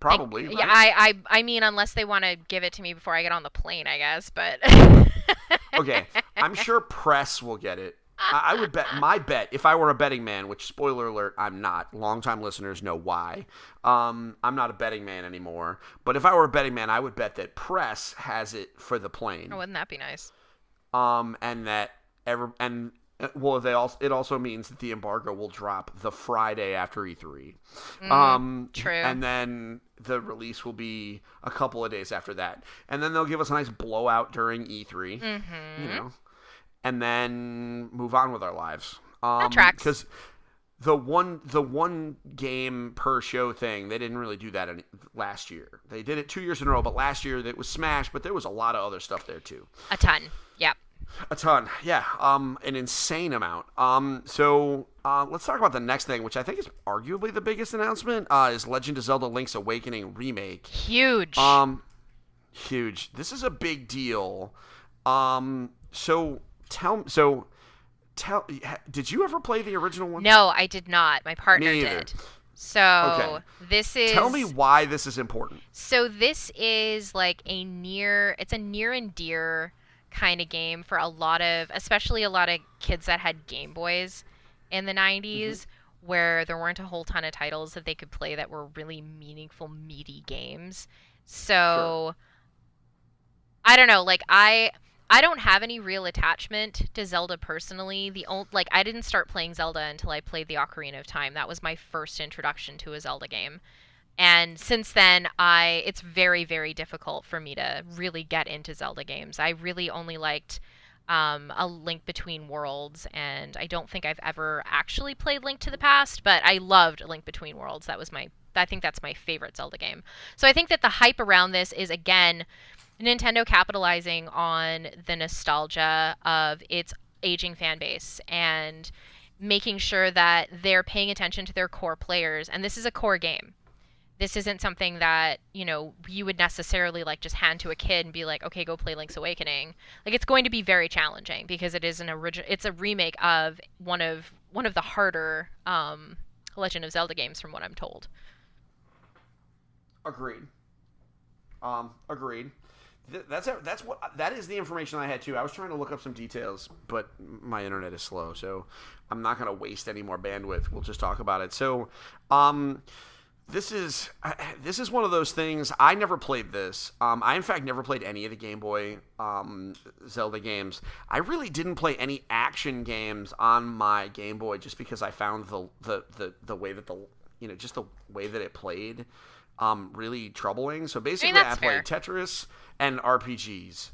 S1: Probably.
S3: Yeah,
S1: right?
S3: I mean, unless they want to give it to me before I get on the plane, I guess. But.
S1: Okay. I'm sure press will get it. I would bet, if I were a betting man, which, spoiler alert, I'm not. Longtime listeners know why. I'm not a betting man anymore. But if I were a betting man, I would bet that press has it for the plane.
S3: Oh, wouldn't that be nice?
S1: It also means that the embargo will drop the Friday after E3.
S3: True.
S1: And then the release will be a couple of days after that. And then they'll give us a nice blowout during E3.
S3: Mm-hmm.
S1: And then move on with our lives.
S3: That tracks.
S1: Because the one game per show thing, they didn't really do that last year. They did it 2 years in a row, but last year it was Smash, but there was a lot of other stuff there too.
S3: A ton. Yep.
S1: A ton. Yeah. An insane amount. So let's talk about the next thing, which I think is arguably the biggest announcement, is Legend of Zelda Link's Awakening Remake.
S3: Huge.
S1: Huge. This is a big deal. Did you ever play the original one?
S3: No, I did not. My partner did. So
S1: Okay.
S3: this
S1: Tell me
S3: is
S1: why this is important.
S3: this is like it's a near and dear kind of game for especially a lot of kids that had Game Boys in the
S1: Hmm.
S3: 90s, where there weren't a whole ton of titles that they could play that were really meaningful, meaty games.
S1: Sure.
S3: So I don't know, like I don't have any real attachment to Zelda personally. I didn't start playing Zelda until I played the Ocarina of Time. That was my first introduction to a Zelda game. And since then, it's very, very difficult for me to really get into Zelda games. I really only liked A Link Between Worlds, and I don't think I've ever actually played Link to the Past, but I loved A Link Between Worlds. I think that's my favorite Zelda game. So I think that the hype around this is, again, Nintendo capitalizing on the nostalgia of its aging fan base and making sure that they're paying attention to their core players. And this is a core game. This isn't something that, you would necessarily like just hand to a kid and be like, okay, go play Link's Awakening. Like, it's going to be very challenging because it's a remake of one of the harder Legend of Zelda games, from what I'm told.
S1: Agreed. Agreed. That is the information I had too. I was trying to look up some details, but my internet is slow, so I'm not going to waste any more bandwidth. We'll just talk about it. So, this is one of those things. I never played this. I in fact never played any of the Game Boy Zelda games. I really didn't play any action games on my Game Boy just because I found the way that just the way that it played really troubling. So basically, I played Tetris and RPGs.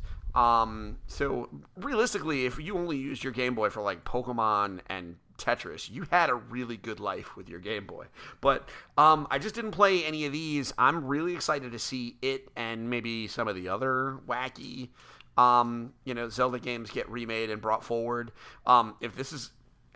S1: So realistically, if you only used your Game Boy for like Pokemon and Tetris, you had a really good life with your Game Boy. But I just didn't play any of these. I'm really excited to see it and maybe some of the other wacky, Zelda games get remade and brought forward.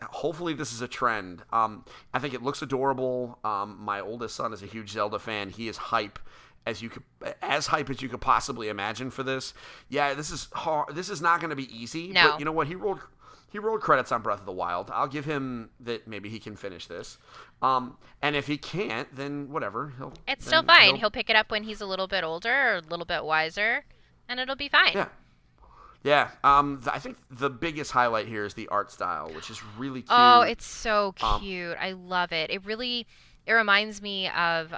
S1: Hopefully this is a trend. I think it looks adorable. My oldest son is a huge Zelda fan. He is as hype as you could possibly imagine for this. Yeah, this is hard. This is not going to be easy.
S3: No.
S1: But you know what? He rolled credits on Breath of the Wild. I'll give him that. Maybe he can finish this. And if he can't, then whatever.
S3: It's still fine. He'll pick it up when he's a little bit older or a little bit wiser, and it'll be fine.
S1: Yeah. Yeah, I think the biggest highlight here is the art style, which is really cute.
S3: Oh, it's so cute. I love it. It reminds me of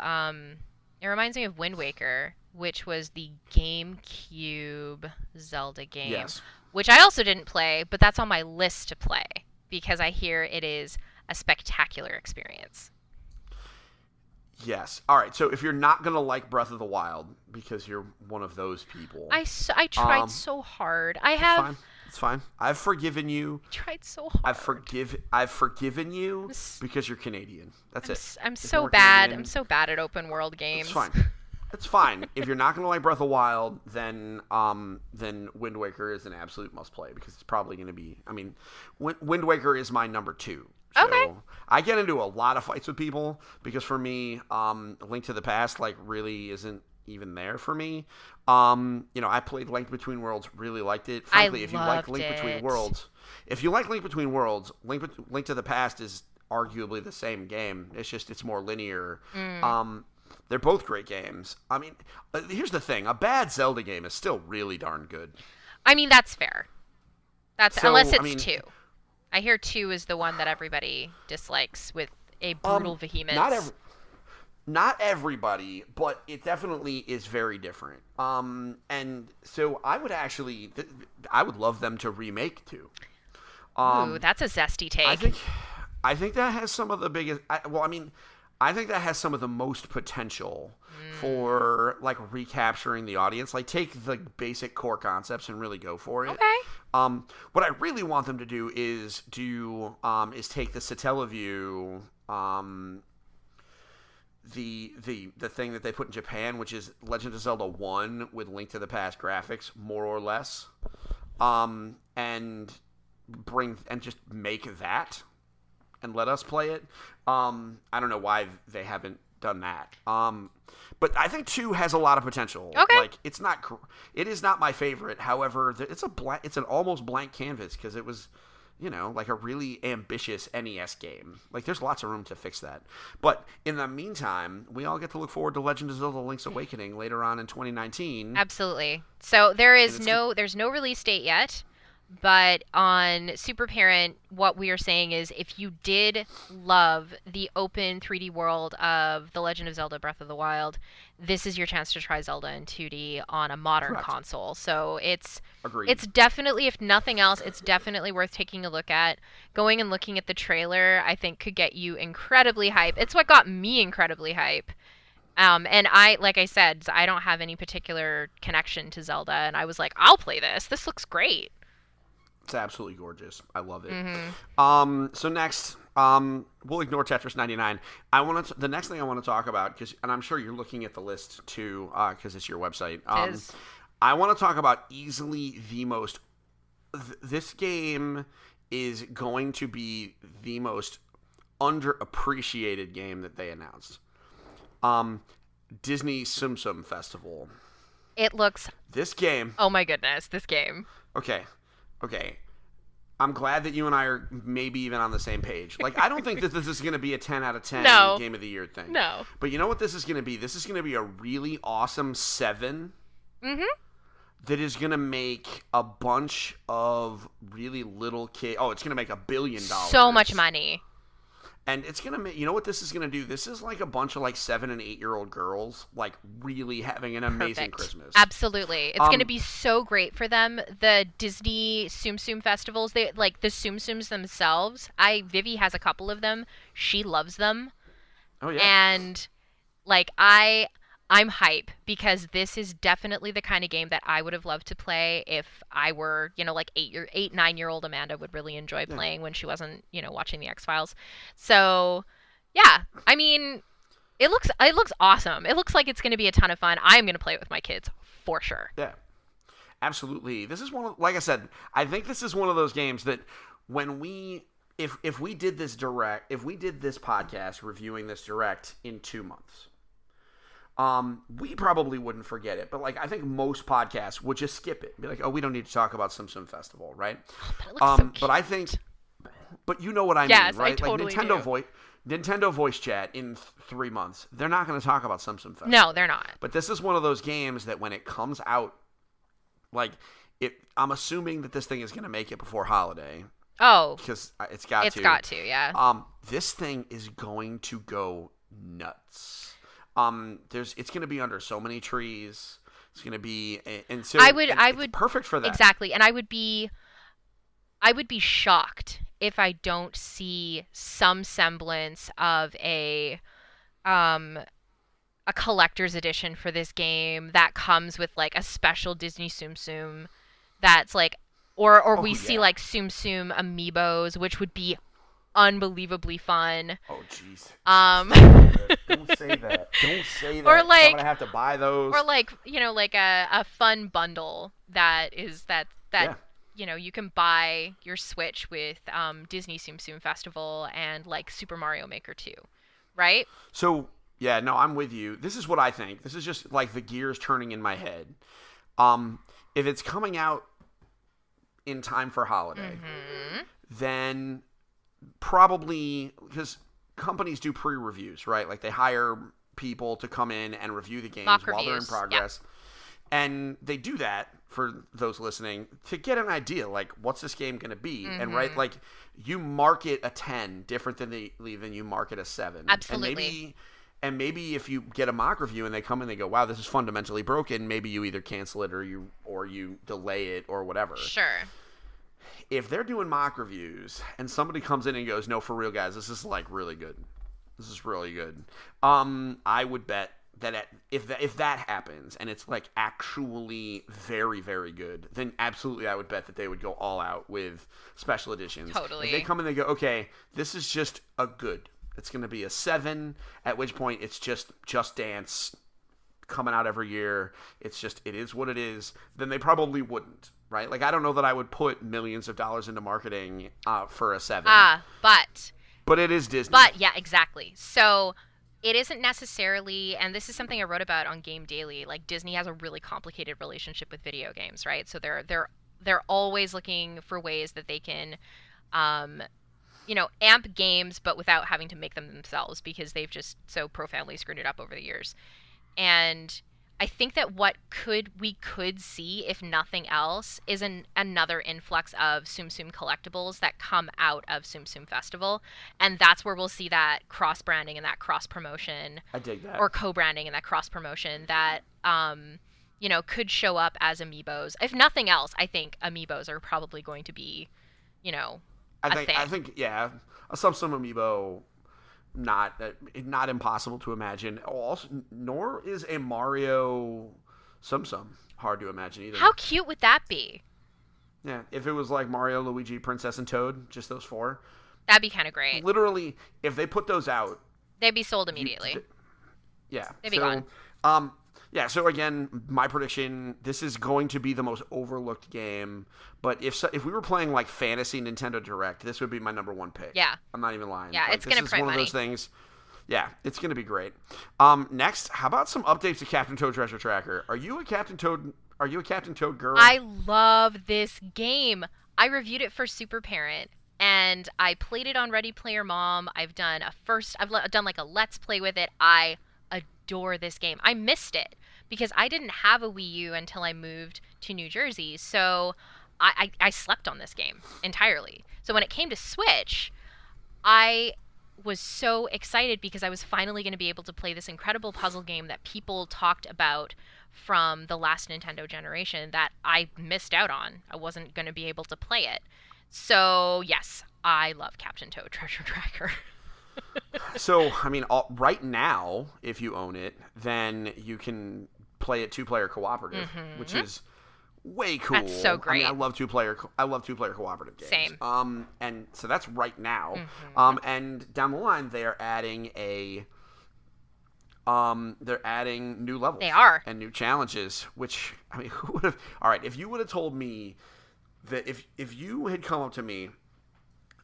S3: Wind Waker, which was the GameCube Zelda game.
S1: Yes.
S3: Which I also didn't play, but that's on my list to play because I hear it is a spectacular experience.
S1: Yes. All right. So if you're not gonna like Breath of the Wild because you're one of those people,
S3: I tried so hard.
S1: It's fine. I've forgiven you.
S3: I tried so hard.
S1: I've forgiven you because you're Canadian. That's it.
S3: I'm so bad. I'm so bad at open world games.
S1: It's fine. It's fine. If you're not gonna like Breath of the Wild, then Wind Waker is an absolute must play because it's probably gonna be. I mean, Wind Waker is my number 2. So
S3: okay.
S1: I get into a lot of fights with people because for me, Link to the Past really isn't even there for me. I played Link Between Worlds, really liked it. Frankly, if you like Link Between Worlds, Link to the Past is arguably the same game. It's more linear. They're both great games. I mean, here's the thing: a bad Zelda game is still really darn good.
S3: I mean, that's fair. Unless it's 2. I hear 2 is the one that everybody dislikes with a brutal vehemence.
S1: Not everybody, but it definitely is very different. And so I would love them to remake 2.
S3: Ooh, that's a zesty take.
S1: I think that has some of the biggest. I think that has some of the most potential for like recapturing the audience. Like take the basic core concepts and really go for it.
S3: Okay.
S1: What I really want them to do is take the Satellaview, the thing that they put in Japan, which is Legend of Zelda 1 with Link to the Past graphics, more or less, and just make that and let us play it. I don't know why they haven't done that. But I think 2 has a lot of potential.
S3: Okay.
S1: Like it is not my favorite. However, it's an almost blank canvas because it was like a really ambitious NES game. Like, there's lots of room to fix that. But in the meantime, we all get to look forward to Legend of Zelda: Link's Awakening later on in 2019.
S3: Absolutely. So there's no release date yet. But on Super Parent, what we are saying is if you did love the open 3D world of The Legend of Zelda Breath of the Wild, this is your chance to try Zelda in 2D on a modern console. So it's definitely, if nothing else, it's definitely worth taking a look at. Going and looking at the trailer, I think, could get you incredibly hype. It's what got me incredibly hype. And like I said, I don't have any particular connection to Zelda, and I was like, I'll play this. This looks great.
S1: It's absolutely gorgeous. I love it. Mm-hmm. So next, we'll ignore Tetris 99. The next thing I want to talk about, and I'm sure you're looking at the list too, because it's your website.
S3: It is.
S1: I want to talk about easily the most. This game is going to be the most underappreciated game that they announced. Disney Tsum Tsum Festival.
S3: It looks.
S1: This game.
S3: Oh my goodness, this game.
S1: Okay. I'm glad that you and I are maybe even on the same page. Like, I don't think that this is going to be a 10 out of 10 Game of the Year thing.
S3: No.
S1: But you know what this is going to be? This is going to be a really awesome 7 that is going to make a bunch of really little kids. Oh, it's going to make $1 billion.
S3: So much money.
S1: And it's going to make, you know what this is going to do? This is like a bunch of like 7 and 8-year-old girls, like really having an amazing Christmas.
S3: Absolutely. It's going to be so great for them. The Disney Tsum Tsum festivals, they like the Tsum Tsums themselves. Vivi has a couple of them. She loves them.
S1: Oh yeah.
S3: And like I'm hype because this is definitely the kind of game that I would have loved to play if I were, like 9-year-old Amanda would really enjoy playing when she wasn't, watching the X-Files. So, yeah, I mean, it looks awesome. It looks like it's going to be a ton of fun. I'm going to play it with my kids for sure.
S1: Yeah, absolutely. This is like I said, I think this is one of those games that when if we did this podcast reviewing this direct in 2 months, we probably wouldn't forget it, but like I think most podcasts would just skip it and be like, "Oh, we don't need to talk about Tsum Tsum Festival, right?"
S3: But it looks so cute.
S1: But I think, you know what I mean, right?
S3: I totally
S1: like Nintendo voice chat in 3 months, they're not going to talk about Tsum Tsum Festival.
S3: No, they're not.
S1: But this is one of those games that when it comes out, like I'm assuming that this thing is going to make it before holiday.
S3: Oh,
S1: because it's got to.
S3: It's got to, yeah.
S1: This thing is going to go nuts. It's going to be under so many trees. It's going to be, and so I would perfect for that.
S3: Exactly, and I would be shocked if I don't see some semblance of a collector's edition for this game that comes with like a special Disney Tsum Tsum that's like, or we see like Tsum Tsum amiibos, which would be unbelievably fun.
S1: Oh jeez. Don't say that. Don't say that.
S3: Or like
S1: I'm gonna have to buy those.
S3: Or like like a fun bundle that you can buy your Switch with Disney Tsum Tsum Festival and like Super Mario Maker 2, right?
S1: So yeah, no, I'm with you. This is what I think. This is just like the gears turning in my head. If it's coming out in time for holiday, then probably, because companies do pre-reviews, right? Like they hire people to come in and review the games while they're in progress. And they do that, for those listening, to get an idea, like, what's this game going to be? And right, like, you market a 10 different than you market a 7.
S3: Absolutely.
S1: And maybe if you get a mock review and they come and they go, wow, this is fundamentally broken, maybe you either cancel it or you delay it or whatever.
S3: Sure.
S1: If they're doing mock reviews and somebody comes in and goes, no, for real, guys, this is like really good. This is really good. I would bet that if that happens and it's like actually very, very good, then absolutely I would bet that they would go all out with special editions.
S3: Totally.
S1: If they come in and they go, okay, this is just a good. It's going to be a 7, at which point it's just Dance coming out every year. It is what it is. Then they probably wouldn't. Right? Like, I don't know that I would put millions of dollars into marketing for a 7. But it is Disney.
S3: But, yeah, exactly. So, it isn't necessarily, and this is something I wrote about on Game Daily, like, Disney has a really complicated relationship with video games, right? So, they're always looking for ways that they can amp games, but without having to make them themselves because they've just so profoundly screwed it up over the years. And I think that what we could see, if nothing else, is another influx of Tsum Tsum collectibles that come out of Tsum Tsum Festival, and that's where we'll see that cross branding and that cross promotion.
S1: I dig that.
S3: Or co-branding and that cross promotion that could show up as amiibos. If nothing else, I think amiibos are probably going to be,
S1: I think yeah, a Tsum Tsum amiibo. Not impossible to imagine. Also, nor is a Mario Tsum Tsum hard to imagine either.
S3: How cute would that be?
S1: Yeah, if it was like Mario, Luigi, Princess, and Toad, just those four.
S3: That'd be kind of great.
S1: Literally, if they put those out,
S3: they'd be sold immediately. They'd be gone.
S1: Yeah, so again, my prediction, this is going to be the most overlooked game, but if we were playing like Fantasy Nintendo Direct, this would be my number one pick.
S3: Yeah.
S1: I'm not even lying.
S3: Yeah, it's going to print money.
S1: This is one of those things. Yeah, it's going to be great. Next, how about some updates to Captain Toad Treasure Tracker? Are you a Captain Toad girl?
S3: I love this game. I reviewed it for Super Parent, and I played it on Ready Player Mom. I've done like a Let's Play with it. I adore this game. I missed it because I didn't have a Wii U until I moved to New Jersey, so I slept on this game entirely. So when it came to Switch, I was so excited because I was finally going to be able to play this incredible puzzle game that people talked about from the last Nintendo generation that I missed out on. I wasn't going to be able to play it. So yes, I love Captain Toad Treasure Tracker.
S1: So, I mean, right now, if you own it, then you can play it 2-player cooperative, which is way cool.
S3: That's so great.
S1: I mean, I love 2-player cooperative games.
S3: Same.
S1: And so that's right now. And down the line, they're adding new levels.
S3: They are.
S1: And new challenges, which, I mean, who would have... All right, if you would have told me that if you had come up to me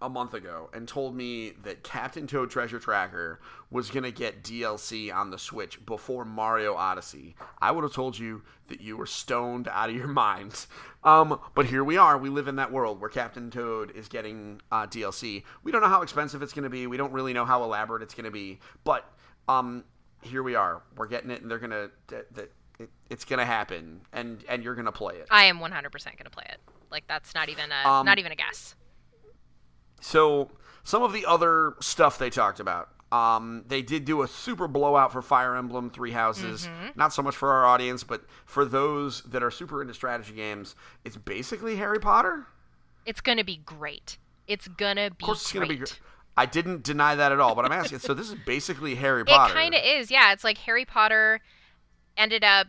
S1: a month ago and told me that Captain Toad Treasure Tracker was going to get DLC on the Switch before Mario Odyssey, I would have told you that you were stoned out of your mind. But here we are. We live in that world where Captain Toad is getting DLC. We don't know how expensive it's going to be. We don't really know how elaborate it's going to be. But here we are. We're getting it, and they're going to... it's going to happen, and you're going to play it.
S3: I am 100% going to play it. Like, that's not even a guess.
S1: So, some of the other stuff they talked about. They did do a super blowout for Fire Emblem Three Houses. Not so much for our audience, but for those that are super into strategy games, it's basically Harry Potter.
S3: It's going to be great. It's going to be great. Of course it's going to be great.
S1: I didn't deny that at all, but I'm asking, so this is basically Harry Potter.
S3: It kind of is, yeah. It's like Harry Potter ended up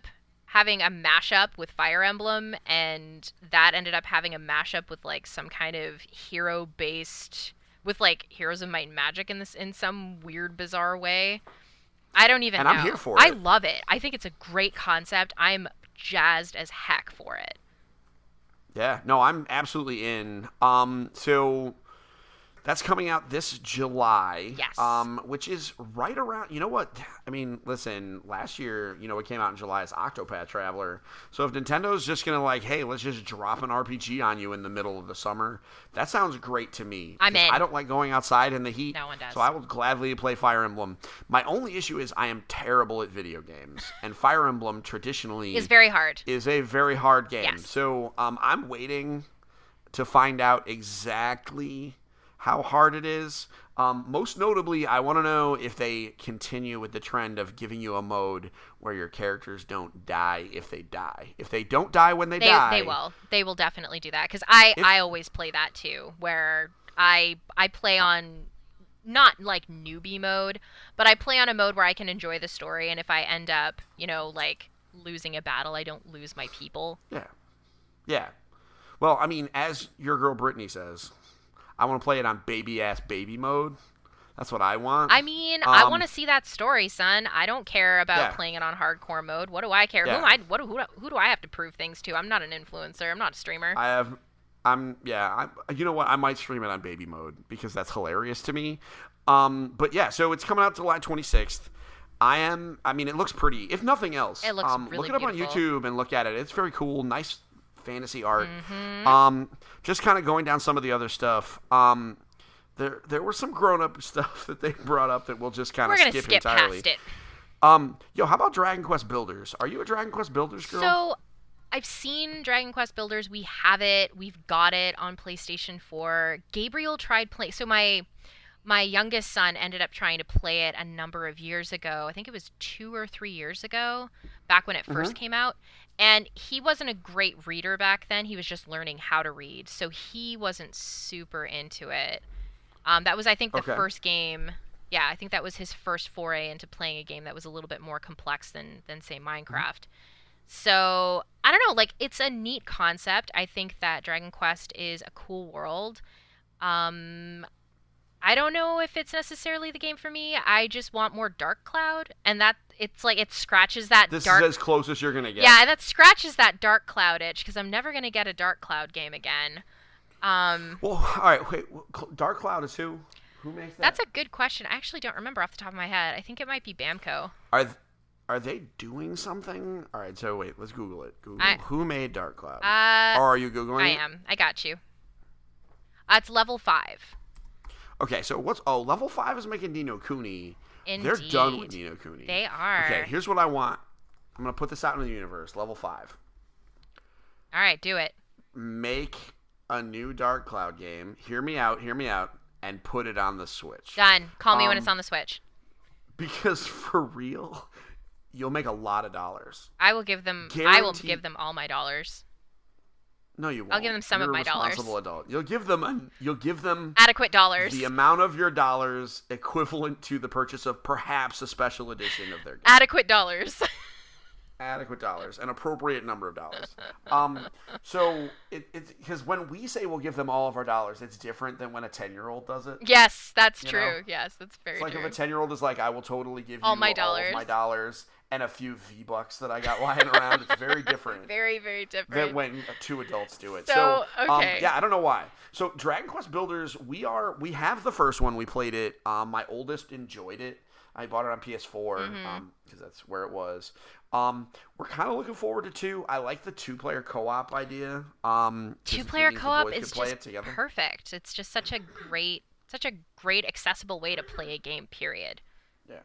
S3: having a mashup with Fire Emblem, and that ended up having a mashup with like some kind of hero-based, with like Heroes of Might and Magic in some weird, bizarre way. I don't even know.
S1: And I'm here for it.
S3: I love it. I think it's a great concept. I'm jazzed as heck for it.
S1: Yeah, no, I'm absolutely in. So that's coming out this July.
S3: Yes.
S1: Which is right around, you know what? I mean, listen, last year, what came out in July is Octopath Traveler. So if Nintendo's just going to like, hey, let's just drop an RPG on you in the middle of the summer, that sounds great to me.
S3: I'm in.
S1: I don't like going outside in the heat.
S3: No one does.
S1: So I will gladly play Fire Emblem. My only issue is I am terrible at video games. And Fire Emblem traditionally
S3: is very hard.
S1: Is a very hard game.
S3: Yes.
S1: So I'm waiting to find out exactly how hard it is. Most notably, I want to know if they continue with the trend of giving you a mode where your characters don't die if they die. If they don't die when they die.
S3: They will. They will definitely do that. Because I always play that too, where I play on, not like newbie mode, but I play on a mode where I can enjoy the story, and if I end up, like losing a battle, I don't lose my people.
S1: Yeah. Yeah. Well, I mean, as your girl Brittany says, I want to play it on baby-ass baby mode. That's what I want.
S3: I mean, I want to see that story, son. I don't care about playing it on hardcore mode. What do I care?
S1: Yeah.
S3: Who do I have to prove things to? I'm not an influencer. I'm not a streamer.
S1: You know what? I might stream it on baby mode because that's hilarious to me. But yeah, so it's coming out July 26th. It looks pretty. If nothing else,
S3: it looks really
S1: look it up
S3: beautiful.
S1: on YouTube and look at it. It's very cool. Nice fantasy art.
S3: Mm-hmm.
S1: Just kind of going down some of the other stuff. There was some grown-up stuff that they brought up that we'll just kind of skip entirely.
S3: Past it.
S1: How about Dragon Quest Builders? Are you a Dragon Quest Builders girl?
S3: So, I've seen Dragon Quest Builders. We have it. We've got it on PlayStation 4. Gabriel tried playing. So my youngest son ended up trying to play it a number of years ago. I think it was 2 or 3 years ago, back when it first came out. And he wasn't a great reader back then. He was just learning how to read. So he wasn't super into it. That was, I think, the first game. Yeah, I think that was his first foray into playing a game that was a little bit more complex than say, Minecraft. So, I don't know, like, it's a neat concept. I think that Dragon Quest is a cool world. I don't know if it's necessarily the game for me. I just want more Dark Cloud, and that it's like it scratches that
S1: This
S3: dark...
S1: is as close as you're going to get.
S3: Yeah, that scratches that Dark Cloud itch, because I'm never going to get a Dark Cloud game again.
S1: Well, all right, wait. Dark Cloud is who? Who makes that?
S3: That's a good question. I actually don't remember off the top of my head. I think it might be Bamco.
S1: Are they doing something? All right, so wait, let's Google it. Who made Dark Cloud? Or are you Googling
S3: I
S1: it?
S3: am. I got you. It's level 5.
S1: Okay, so level 5 is making Ni no Kuni.
S3: Indeed.
S1: They're done with Ni no Kuni.
S3: They are.
S1: Okay, here's what I want. I'm going to put this out in the universe. Level 5.
S3: All right, do it.
S1: Make a new Dark Cloud game. Hear me out, and put it on the Switch.
S3: Done. Call me when it's on the Switch.
S1: Because for real, you'll make a lot of dollars.
S3: I will give them all my dollars.
S1: No, you won't.
S3: I'll give them some of my dollars.
S1: Responsible adult. You'll give them
S3: adequate dollars.
S1: The amount of your dollars equivalent to the purchase of perhaps a special edition of their game.
S3: Adequate dollars.
S1: Adequate dollars, an appropriate number of dollars. So it's because when we say we'll give them all of our dollars, it's different than when a 10-year-old does it.
S3: Yes, that's true. Yes, that's very true.
S1: It's like if a 10-year-old is like, I will totally give you
S3: all
S1: all
S3: of
S1: my dollars and a few V-Bucks that I got lying around. It's very different.
S3: Very, very different.
S1: Than when 2 adults do it.
S3: So okay.
S1: Yeah, I don't know why. So Dragon Quest Builders, we have the first one. We played it. My oldest enjoyed it. I bought it on PS4 because that's where it was. We're kind of looking forward to 2. I like the 2-player co-op idea.
S3: 2-player co-op is just perfect. It's just such a great accessible way to play a game, period.
S1: Yeah.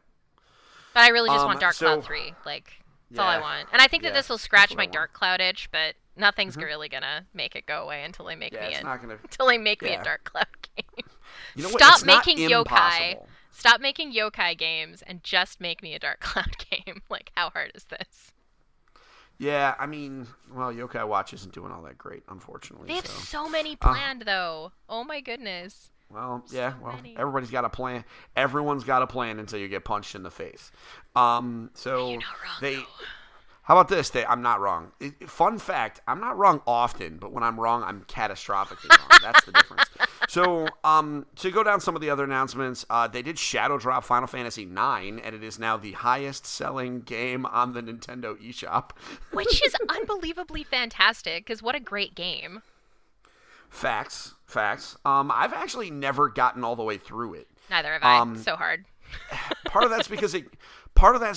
S3: But I really just want Dark Cloud 3. Like, that's all I want. And I think that this will scratch my Dark Cloud itch, but nothing's really going to make it go away until they make me a Dark Cloud game.
S1: You know
S3: Stop making yokai. Stop making yokai games and just make me a Dark Cloud game. Like, how hard is this?
S1: Yeah, I mean, well, Yokai Watch isn't doing all that great, unfortunately.
S3: They have so many planned, though. Oh, my goodness.
S1: Well, yeah, everybody's got a plan. Everyone's got a plan until you get punched in the face. So
S3: you're not wrong, though.
S1: How about this? I'm not wrong. Fun fact, I'm not wrong often, but when I'm wrong, I'm catastrophically wrong. That's the difference. So, to go down some of the other announcements, they did shadow drop Final Fantasy IX, and it is now the highest-selling game on the Nintendo eShop.
S3: Which is unbelievably fantastic, because what a great game.
S1: Facts. I've actually never gotten all the way through it.
S3: Neither have I. So hard.
S1: Part of that's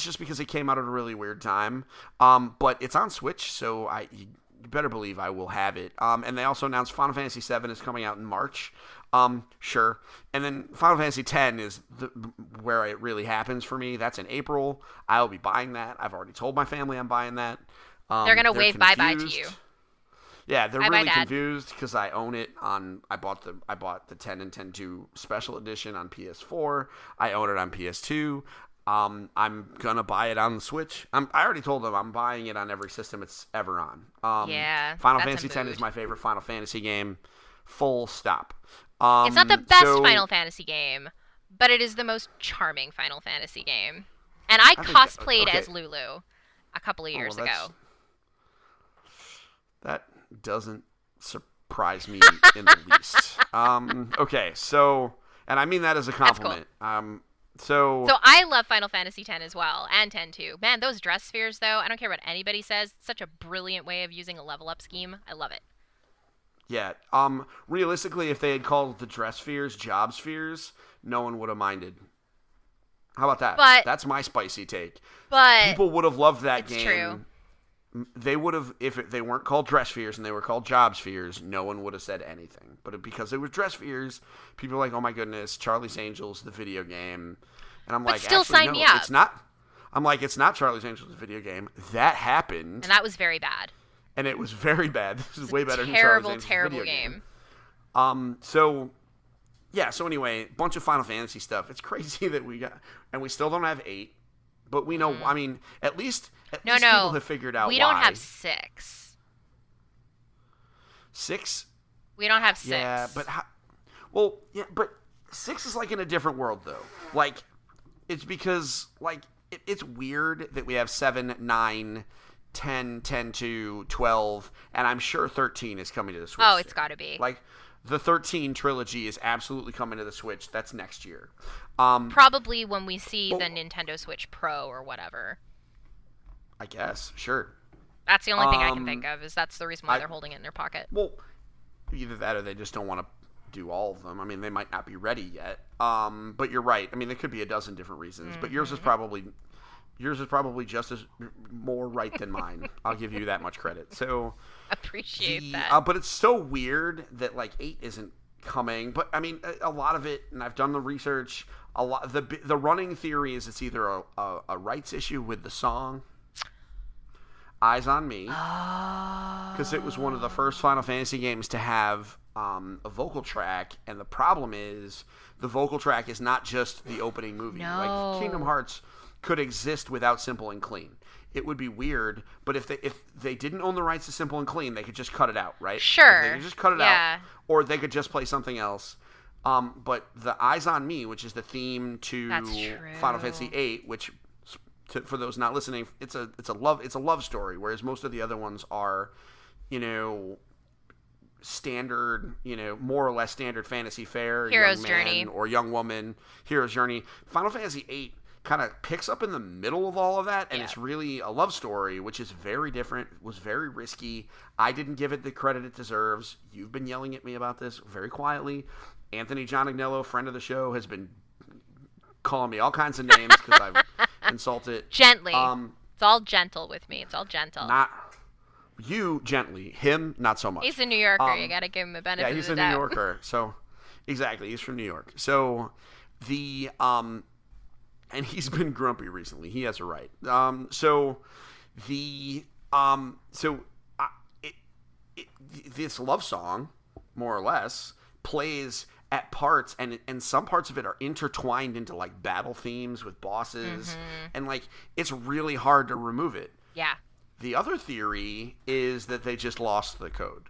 S1: just because it came out at a really weird time. But it's on Switch, so you better believe I will have it. And they also announced Final Fantasy VII is coming out in March. Sure. And then Final Fantasy X is where it really happens for me. That's in April. I'll be buying that. I've already told my family I'm buying that.
S3: They're gonna wave bye-bye to you.
S1: Yeah, they're really confused because I own it on. I bought the 10 and 10-2 special edition on PS4. I own it on PS2. I'm gonna buy it on the Switch. I already told them I'm buying it on every system it's ever on. Final Fantasy X is my favorite Final Fantasy game. Full stop.
S3: It's not the best Final Fantasy game, but it is the most charming Final Fantasy game. And I cosplayed as Lulu a couple of years ago. That
S1: doesn't surprise me in the least. Okay, so, and I mean that as a compliment.
S3: Cool.
S1: So
S3: I love Final Fantasy X as well, and 10-2. Man, those dress spheres, though, I don't care what anybody says. It's such a brilliant way of using a level up scheme. I love it.
S1: Yeah. Realistically, if they had called the dress spheres job spheres, no one would have minded. How about that? That's my spicy take.
S3: But
S1: people would have loved that game.
S3: True.
S1: they would have, if they weren't called dress fears and they were called job spheres, no one would have said anything. But because it was dress fears, people are like, oh my goodness, Charlie's Angels, the video game. And I'm
S3: But
S1: like,
S3: still
S1: actually,
S3: sign
S1: no,
S3: me up.
S1: it's not. I'm like, it's not Charlie's Angels, the video game. That happened.
S3: And that was very bad.
S1: And it was very bad. This is way better than
S3: Terrible,
S1: Charlie's Angels
S3: terrible
S1: video
S3: game.
S1: So anyway, bunch of Final Fantasy stuff. It's crazy that we got, and we still don't have 8. But we know, I mean, at least people have figured out
S3: we
S1: why.
S3: don't have 6.
S1: 6?
S3: We don't have 6.
S1: Yeah, but but 6 is like in a different world though. Like, it's because like it's weird that we have 7, 9, 10, 10 to 12, and I'm sure 13 is coming to the Switch.
S3: Oh, it's got to be.
S1: Like, the 13 trilogy is absolutely coming to the Switch. That's next year.
S3: Probably when we see the Nintendo Switch Pro or whatever.
S1: I guess, sure.
S3: That's the only thing I can think of, is that's the reason why they're holding it in their pocket.
S1: Well, either that or they just don't want to do all of them. I mean, they might not be ready yet. But you're right. I mean, there could be a dozen different reasons. But yours is probably just as more right than mine. I'll give you that much credit. So
S3: appreciate that.
S1: But it's so weird that like 8 isn't coming. But I mean, a lot of it, and I've done the research. A lot the running theory is it's either a rights issue with the song Eyes on Me, because it was one of the first Final Fantasy games to have a vocal track, and the problem is the vocal track is not just the opening movie.
S3: No.
S1: Like Kingdom Hearts could exist without Simple and Clean. It would be weird, but if they didn't own the rights to Simple and Clean, they could just cut it out, right?
S3: Sure.
S1: They could just cut it out, or they could just play something else. But the Eyes on Me, which is the theme to Final Fantasy VIII, which for those not listening, it's a love story, whereas most of the other ones are, standard, more or less standard fantasy fare,
S3: Hero's
S1: young man
S3: Journey
S1: or young woman, Hero's Journey. Final Fantasy VIII kind of picks up in the middle of all of that, and it's really a love story, which is very different, was very risky. I didn't give it the credit it deserves. You've been yelling at me about this very quietly. Anthony John Agnello, friend of the show, has been calling me all kinds of names because I've insulted.
S3: Gently. It's all gentle with me. It's all gentle.
S1: Not you gently. Him, not so much.
S3: He's a New Yorker. You got to give him a benefit of the doubt.
S1: Yeah, he's a New Yorker. So, exactly. He's from New York. So, and he's been grumpy recently. He has a right. This love song, more or less, plays at parts, and some parts of it are intertwined into like battle themes with bosses, and like it's really hard to remove it.
S3: Yeah.
S1: The other theory is that they just lost the code.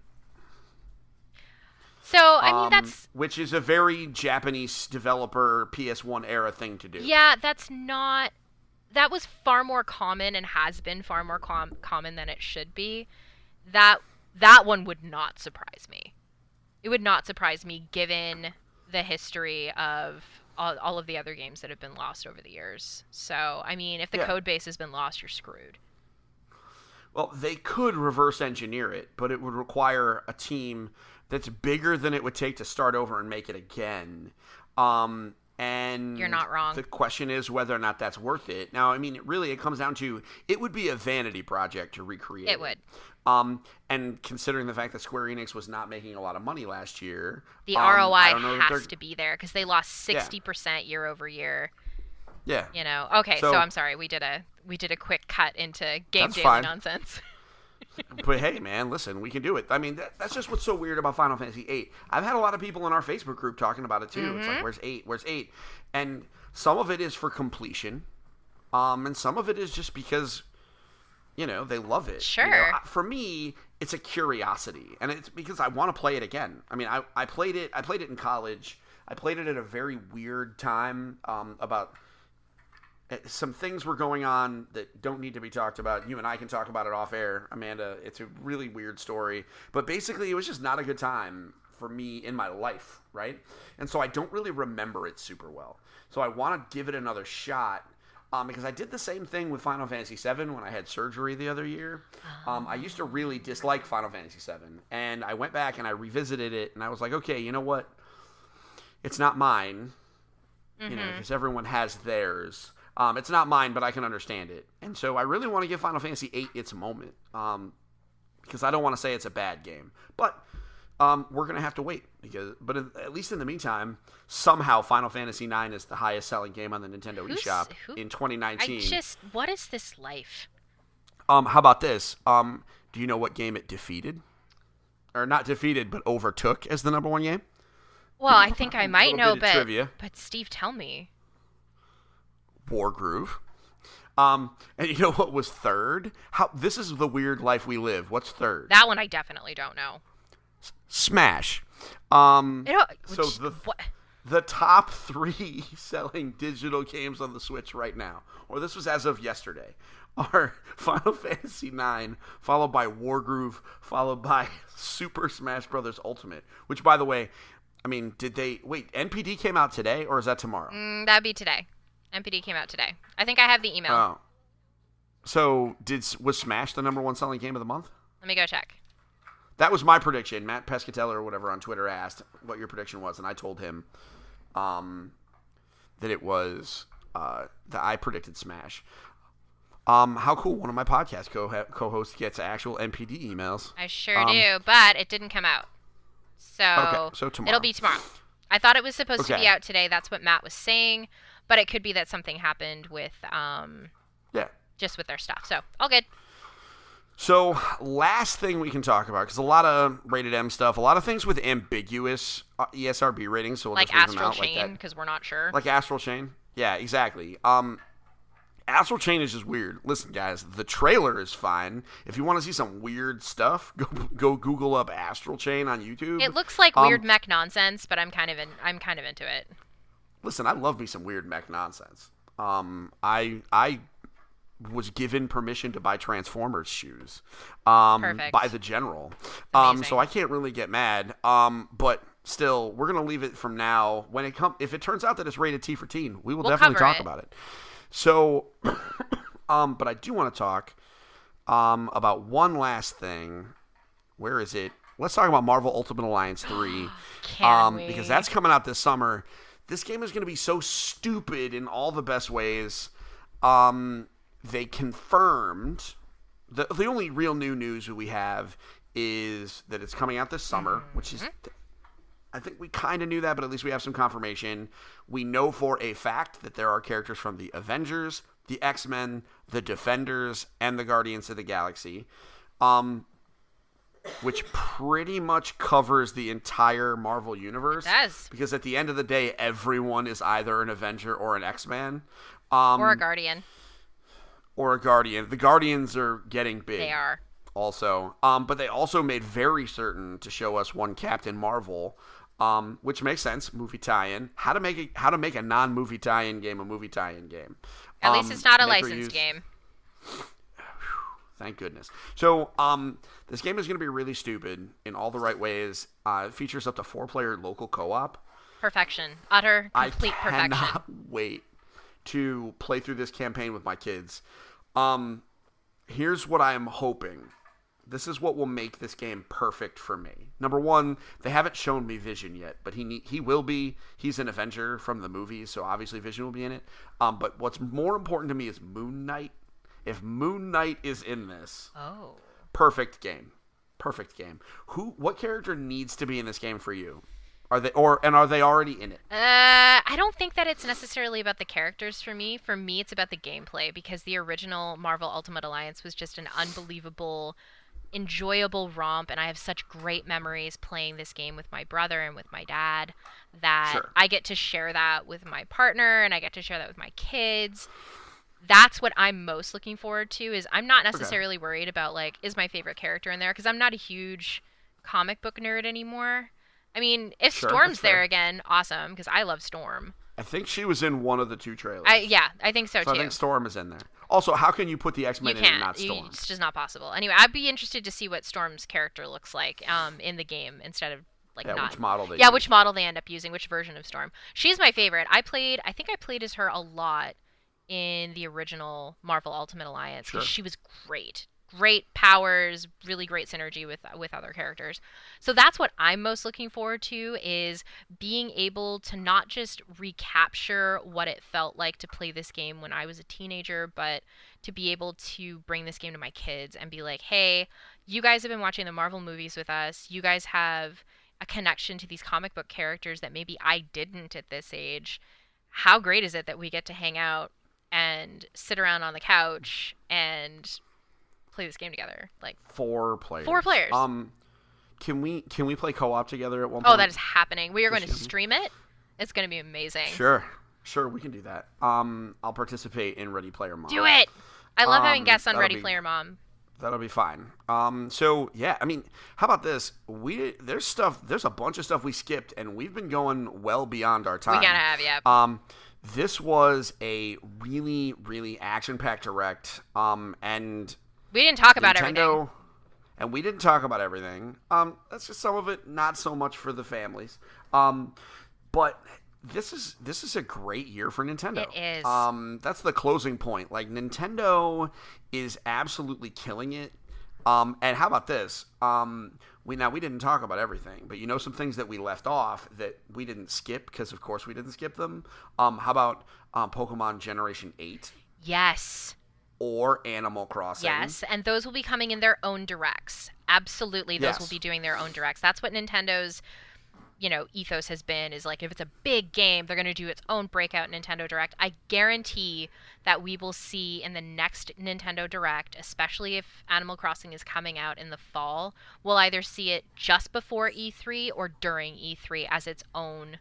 S3: So, I mean, that's...
S1: Which is a very Japanese developer PS1 era thing to do.
S3: Yeah, that's not... That was far more common and has been far more common than it should be. That one would not surprise me. It would not surprise me given the history of all of the other games that have been lost over the years. So, I mean, if the code base has been lost, you're screwed.
S1: Well, they could reverse engineer it, but it would require a team that's bigger than it would take to start over and make it again. And
S3: you're not wrong.
S1: The question is whether or not that's worth it. Now, I mean, it comes down to, it would be a vanity project to recreate it.
S3: It would.
S1: And considering the fact that Square Enix was not making a lot of money last year,
S3: the ROI has to be there because they lost 60% year over year.
S1: Yeah.
S3: Okay, so I'm sorry. We did a quick cut into Game Daily nonsense.
S1: But hey, man, listen, we can do it. I mean, that's just what's so weird about Final Fantasy VIII. I've had a lot of people in our Facebook group talking about it too. It's like, where's 8? Where's 8? And some of it is for completion, and some of it is just because, they love it.
S3: Sure.
S1: For me, it's a curiosity, and it's because I want to play it again. I mean, I played it in college. I played it at a very weird time. About some things were going on that don't need to be talked about. You and I can talk about it off air, Amanda. It's a really weird story. But basically, it was just not a good time for me in my life, right? And so I don't really remember it super well. So I want to give it another shot because I did the same thing with Final Fantasy VII when I had surgery the other year. I used to really dislike Final Fantasy VII. And I went back and I revisited it, and I was like, okay, you know what? It's not mine, because everyone has theirs. It's not mine, but I can understand it. And so I really want to give Final Fantasy VIII its moment, because I don't want to say it's a bad game. But we're going to have to wait. But at least in the meantime, somehow Final Fantasy IX is the highest selling game on the Nintendo eShop in 2019.
S3: What is this life?
S1: How about this? Do you know what game it defeated? Or not defeated, but overtook as the number one game?
S3: Well, I think I might know, but Steve, tell me.
S1: Wargroove. And you know what was third? This is the weird life we live. What's third?
S3: That one I definitely don't know.
S1: Smash. The top 3 selling digital games on the Switch right now, or this was as of yesterday, are Final Fantasy IX, followed by Wargroove, followed by Super Smash Bros. Ultimate, which, by the way, I mean, NPD came out today, or is that tomorrow?
S3: That'd be today. NPD came out today. I think I have the email.
S1: Oh. So, was Smash the number 1 selling game of the month?
S3: Let me go check.
S1: That was my prediction. Matt Pescatello or whatever on Twitter asked what your prediction was, and I told him that it was that I predicted Smash. How cool! One of my podcast co-hosts gets actual NPD emails.
S3: I sure do, but it didn't come out. So
S1: tomorrow.
S3: It'll be tomorrow. I thought it was supposed to be out today. That's what Matt was saying, but it could be that something happened with just with their stuff. So all good.
S1: So, last thing we can talk about, because a lot of rated M stuff, a lot of things with ambiguous ESRB ratings, so we'll
S3: like
S1: just leave
S3: Astral
S1: them out
S3: Chain, because we're not sure.
S1: Like Astral Chain? Yeah, exactly. Astral Chain is just weird. Listen, guys, the trailer is fine. If you want to see some weird stuff, go Google up Astral Chain on YouTube.
S3: It looks like weird mech nonsense, but I'm kind of into it.
S1: Listen, I love me some weird mech nonsense. I was given permission to buy Transformers shoes by the General. So I can't really get mad. But still, we're going to leave it from now. If it turns out that it's rated T for teen, we'll definitely talk about it. So, but I do want to talk about one last thing. Where is it? Let's talk about Marvel Ultimate Alliance 3. Because that's coming out this summer. This game is going to be so stupid in all the best ways. They confirmed the only real new news that we have is that it's coming out this summer, which is, I think we kind of knew that, but at least we have some confirmation. We know for a fact that there are characters from the Avengers, the X-Men, the Defenders, and the Guardians of the Galaxy, which pretty much covers the entire Marvel universe.
S3: It does.
S1: Because at the end of the day, everyone is either an Avenger or an X-Man.
S3: Or a Guardian.
S1: Or a Guardian. The Guardians are getting big.
S3: They are.
S1: Also. But they also made very certain to show us one Captain Marvel, which makes sense. Movie tie-in. How to make a non-movie tie-in game a movie tie-in game.
S3: At least it's not a licensed game.
S1: Thank goodness. So, this game is going to be really stupid in all the right ways. It features up to 4-player local co-op.
S3: Perfection. Utter, complete perfection.
S1: I cannot wait to play through this campaign with my kids. Here's what I am hoping. This is what will make this game perfect for me. Number one, they haven't shown me Vision yet, but he will be. He's an Avenger from the movies, so obviously Vision will be in it. But what's more important to me is Moon Knight. If Moon Knight is in this, perfect game. Perfect game. What character needs to be in this game for you? Are they already in it?
S3: I don't think that it's necessarily about the characters for me. For me, it's about the gameplay, because the original Marvel Ultimate Alliance was just an unbelievable, enjoyable romp, and I have such great memories playing this game with my brother and with my dad that I get to share that with my partner, and I get to share that with my kids. That's what I'm most looking forward to. Is I'm not necessarily worried about, like, is my favorite character in there, because I'm not a huge comic book nerd anymore. I mean, if Storm's there again, awesome, because I love Storm.
S1: I think she was in one of the 2 trailers.
S3: I think so too.
S1: I think Storm is in there. Also, how can you put the X-Men in and not Storm?
S3: It's just not possible. Anyway, I'd be interested to see what Storm's character looks like in the game instead of
S1: which model they
S3: which model they end up using, which version of Storm. She's my favorite. I think I played as her a lot in the original Marvel Ultimate Alliance. She was great. great powers, really great synergy with other characters. So that's what I'm most looking forward to, is being able to not just recapture what it felt like to play this game when I was a teenager, but to be able to bring this game to my kids and be like, hey, you guys have been watching the Marvel movies with us. You guys have a connection to these comic book characters that maybe I didn't at this age. How great is it that we get to hang out and sit around on the couch and play this game together? Like
S1: 4 players.
S3: 4 players.
S1: Can we play co-op together at one point?
S3: Oh, that is happening. We are going to stream it. It's going to be amazing.
S1: Sure, we can do that. I'll participate in Ready Player Mom.
S3: Do it. I love having guests on Ready Player Mom.
S1: That'll be fine. So yeah, I mean, how about this? There's a bunch of stuff we skipped, and we've been going well beyond our time.
S3: We gotta have, yeah.
S1: This was a really, really action-packed direct, and
S3: we didn't talk about
S1: Nintendo,
S3: everything.
S1: And we didn't talk about everything. That's just some of it, not so much for the families. But this is a great year for Nintendo.
S3: It is.
S1: That's the closing point. Like, Nintendo is absolutely killing it. And how about this? We didn't talk about everything, but some things that we left off that we didn't skip, because of course we didn't skip them. How about Pokemon Generation 8?
S3: Yes.
S1: Or Animal Crossing.
S3: Yes, and those will be coming in their own directs. Absolutely, those will be doing their own directs. That's what Nintendo's ethos has been, is like, if it's a big game, they're going to do its own breakout Nintendo Direct. I guarantee that we will see in the next Nintendo Direct, especially if Animal Crossing is coming out in the fall, we'll either see it just before E3 or during E3 as its own,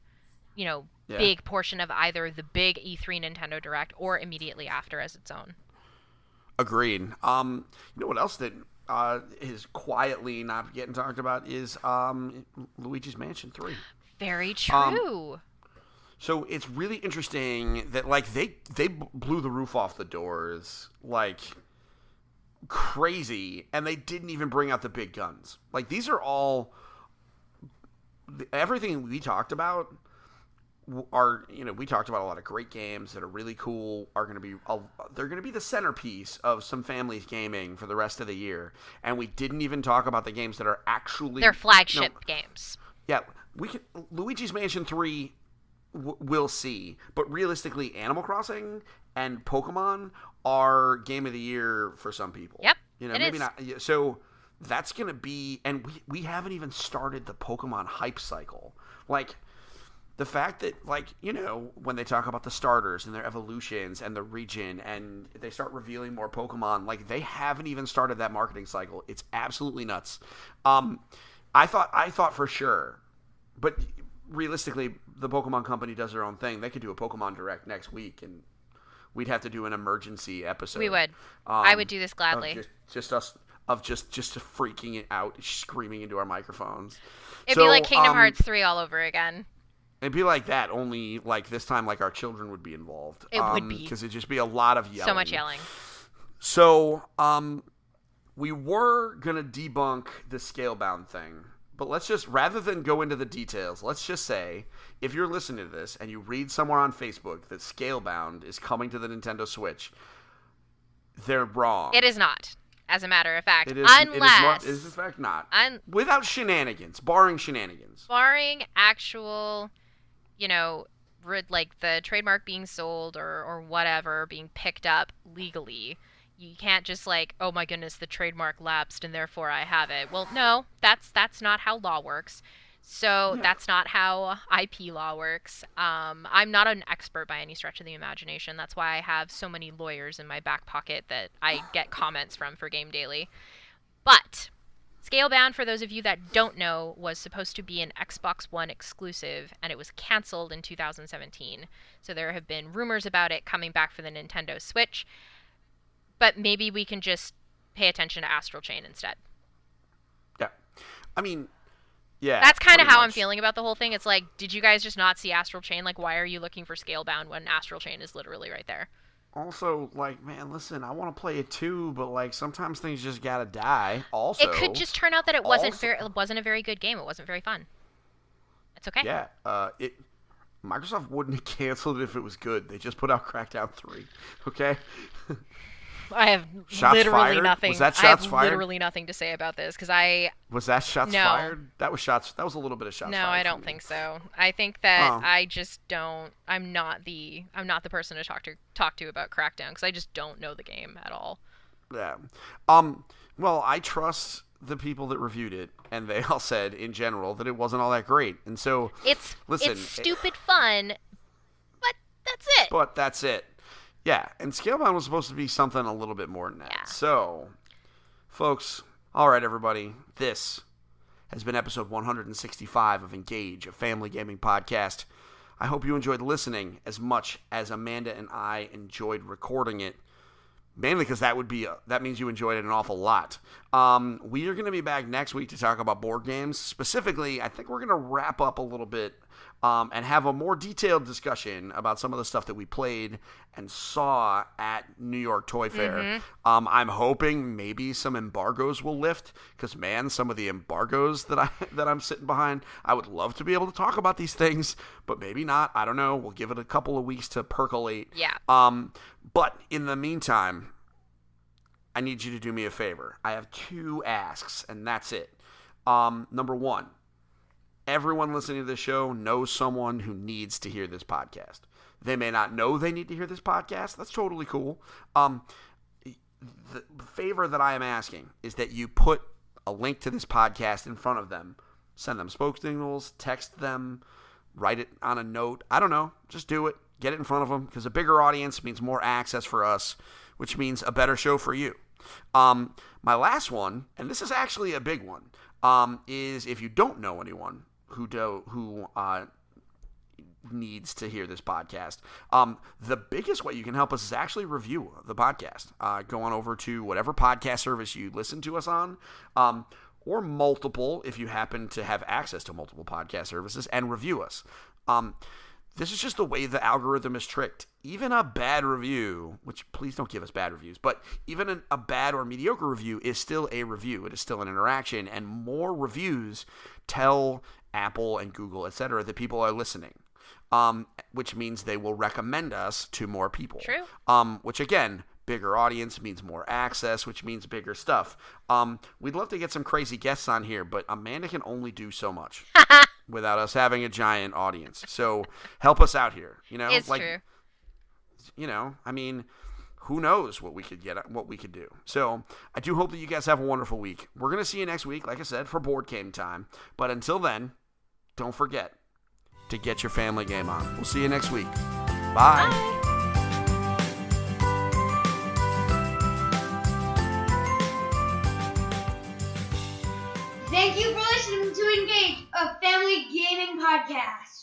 S3: big portion of either the big E3 Nintendo Direct or immediately after as its own.
S1: Agreed. You know what else that is quietly not getting talked about is Luigi's Mansion 3.
S3: Very true.
S1: So it's really interesting that, like, they blew the roof off the doors like crazy, and they didn't even bring out the big guns. Like, these are all everything we talked about. We talked about a lot of great games that are really cool. They're going to be the centerpiece of some families gaming for the rest of the year, and we didn't even talk about the games that are actually
S3: their flagship games.
S1: Yeah, Luigi's Mansion 3. We'll see, but realistically, Animal Crossing and Pokemon are game of the year for some people.
S3: Yep,
S1: maybe not. So that's going to be, and we haven't even started the Pokemon hype cycle, like. The fact that, when they talk about the starters and their evolutions and the region and they start revealing more Pokemon, like, they haven't even started that marketing cycle. It's absolutely nuts. I thought for sure, but realistically, the Pokemon Company does their own thing. They could do a Pokemon Direct next week, and we'd have to do an emergency episode.
S3: We would. I would do this gladly.
S1: Just freaking it out, screaming into our microphones.
S3: It'd be like Kingdom Hearts 3 all over again.
S1: It'd be like that, only like this time, like, our children would be involved.
S3: It would be.
S1: Because it'd just be a lot of yelling.
S3: So much yelling.
S1: So, we were going to debunk the Scalebound thing. But let's just, rather than go into the details, let's just say, if you're listening to this and you read somewhere on Facebook that Scalebound is coming to the Nintendo Switch, they're wrong.
S3: It is not, as a matter of fact.
S1: It is in fact not. Without shenanigans, barring shenanigans.
S3: Barring actual... like the trademark being sold or whatever being picked up legally. You can't just like, oh my goodness, the trademark lapsed and therefore I have it. Well, no, that's not how law works. So that's not how IP law works. I'm not an expert by any stretch of the imagination. That's why I have so many lawyers in my back pocket that I get comments from for Game Daily. But Scalebound, for those of you that don't know, was supposed to be an Xbox One exclusive, and it was canceled in 2017. So there have been rumors about it coming back for the Nintendo Switch. But maybe we can just pay attention to Astral Chain instead.
S1: Yeah. I mean, yeah.
S3: That's kind of how I'm feeling about the whole thing. It's like, did you guys just not see Astral Chain? Like, why are you looking for Scalebound when Astral Chain is literally right there?
S1: Also, like, man, listen, I want to play it too, but, like, sometimes things just gotta die. Also,
S3: it could just turn out that it wasn't a very good game. It wasn't very fun. It's okay.
S1: Yeah. Microsoft wouldn't have canceled it if it was good. They just put out Crackdown 3. Okay.
S3: I have
S1: Shots
S3: literally
S1: fired?
S3: nothing.
S1: Was that
S3: I have
S1: shots fired?
S3: literally nothing to say about this because I.
S1: Was that shots
S3: No.
S1: fired? That was shots. That was a little bit of shots
S3: No,
S1: fired.
S3: I
S1: for
S3: don't
S1: me.
S3: think so. I think that
S1: Oh.
S3: I just don't. I'm not the person to talk to about Crackdown because I just don't know the game at all.
S1: Yeah. Well, I trust the people that reviewed it, and they all said in general that it wasn't all that great. And so
S3: It's
S1: listen,
S3: stupid fun, but that's it.
S1: But that's it. Yeah, and Scalebound was supposed to be something a little bit more than that.
S3: Yeah.
S1: So, folks, all right, everybody, this has been episode 165 of Engage, a family gaming podcast. I hope you enjoyed listening as much as Amanda and I enjoyed recording it. Mainly because that means you enjoyed it an awful lot. We are going to be back next week to talk about board games. Specifically, I think we're going to wrap up a little bit and have a more detailed discussion about some of the stuff that we played and saw at New York Toy Fair.
S3: Mm-hmm.
S1: I'm hoping maybe some embargoes will lift because, man, some of the embargoes that I'm sitting behind, I would love to be able to talk about these things, but maybe not. I don't know. We'll give it a couple of weeks to percolate.
S3: Yeah.
S1: But in the meantime, I need you to do me a favor. I have 2 asks, and that's it. Number 1, everyone listening to this show knows someone who needs to hear this podcast. They may not know they need to hear this podcast. That's totally cool. The favor that I am asking is that you put a link to this podcast in front of them. Send them smoke signals, text them, write it on a note. I don't know. Just do it. Get it in front of them because a bigger audience means more access for us, which means a better show for you. My last one, and this is actually a big one, is if you don't know anyone who needs to hear this podcast, the biggest way you can help us is actually review the podcast. Go on over to whatever podcast service you listen to us on, or multiple if you happen to have access to multiple podcast services, and review us. This is just the way the algorithm is tricked. Even a bad review, which please don't give us bad reviews, but even a bad or mediocre review is still a review. It is still an interaction, and more reviews tell Apple and Google, etc., that people are listening, which means they will recommend us to more people.
S3: True.
S1: Which, again, bigger audience means more access, which means bigger stuff. We'd love to get some crazy guests on here, but Amanda can only do so much without us having a giant audience. So help us out here.
S3: It's true.
S1: I mean, who knows what we could do. So I do hope that you guys have a wonderful week. We're going to see you next week, like I said, for board game time. But until then, don't forget to get your family game on. We'll see you next week. Bye.
S3: Bye.
S2: Thank you for listening to Engage, a family gaming podcast.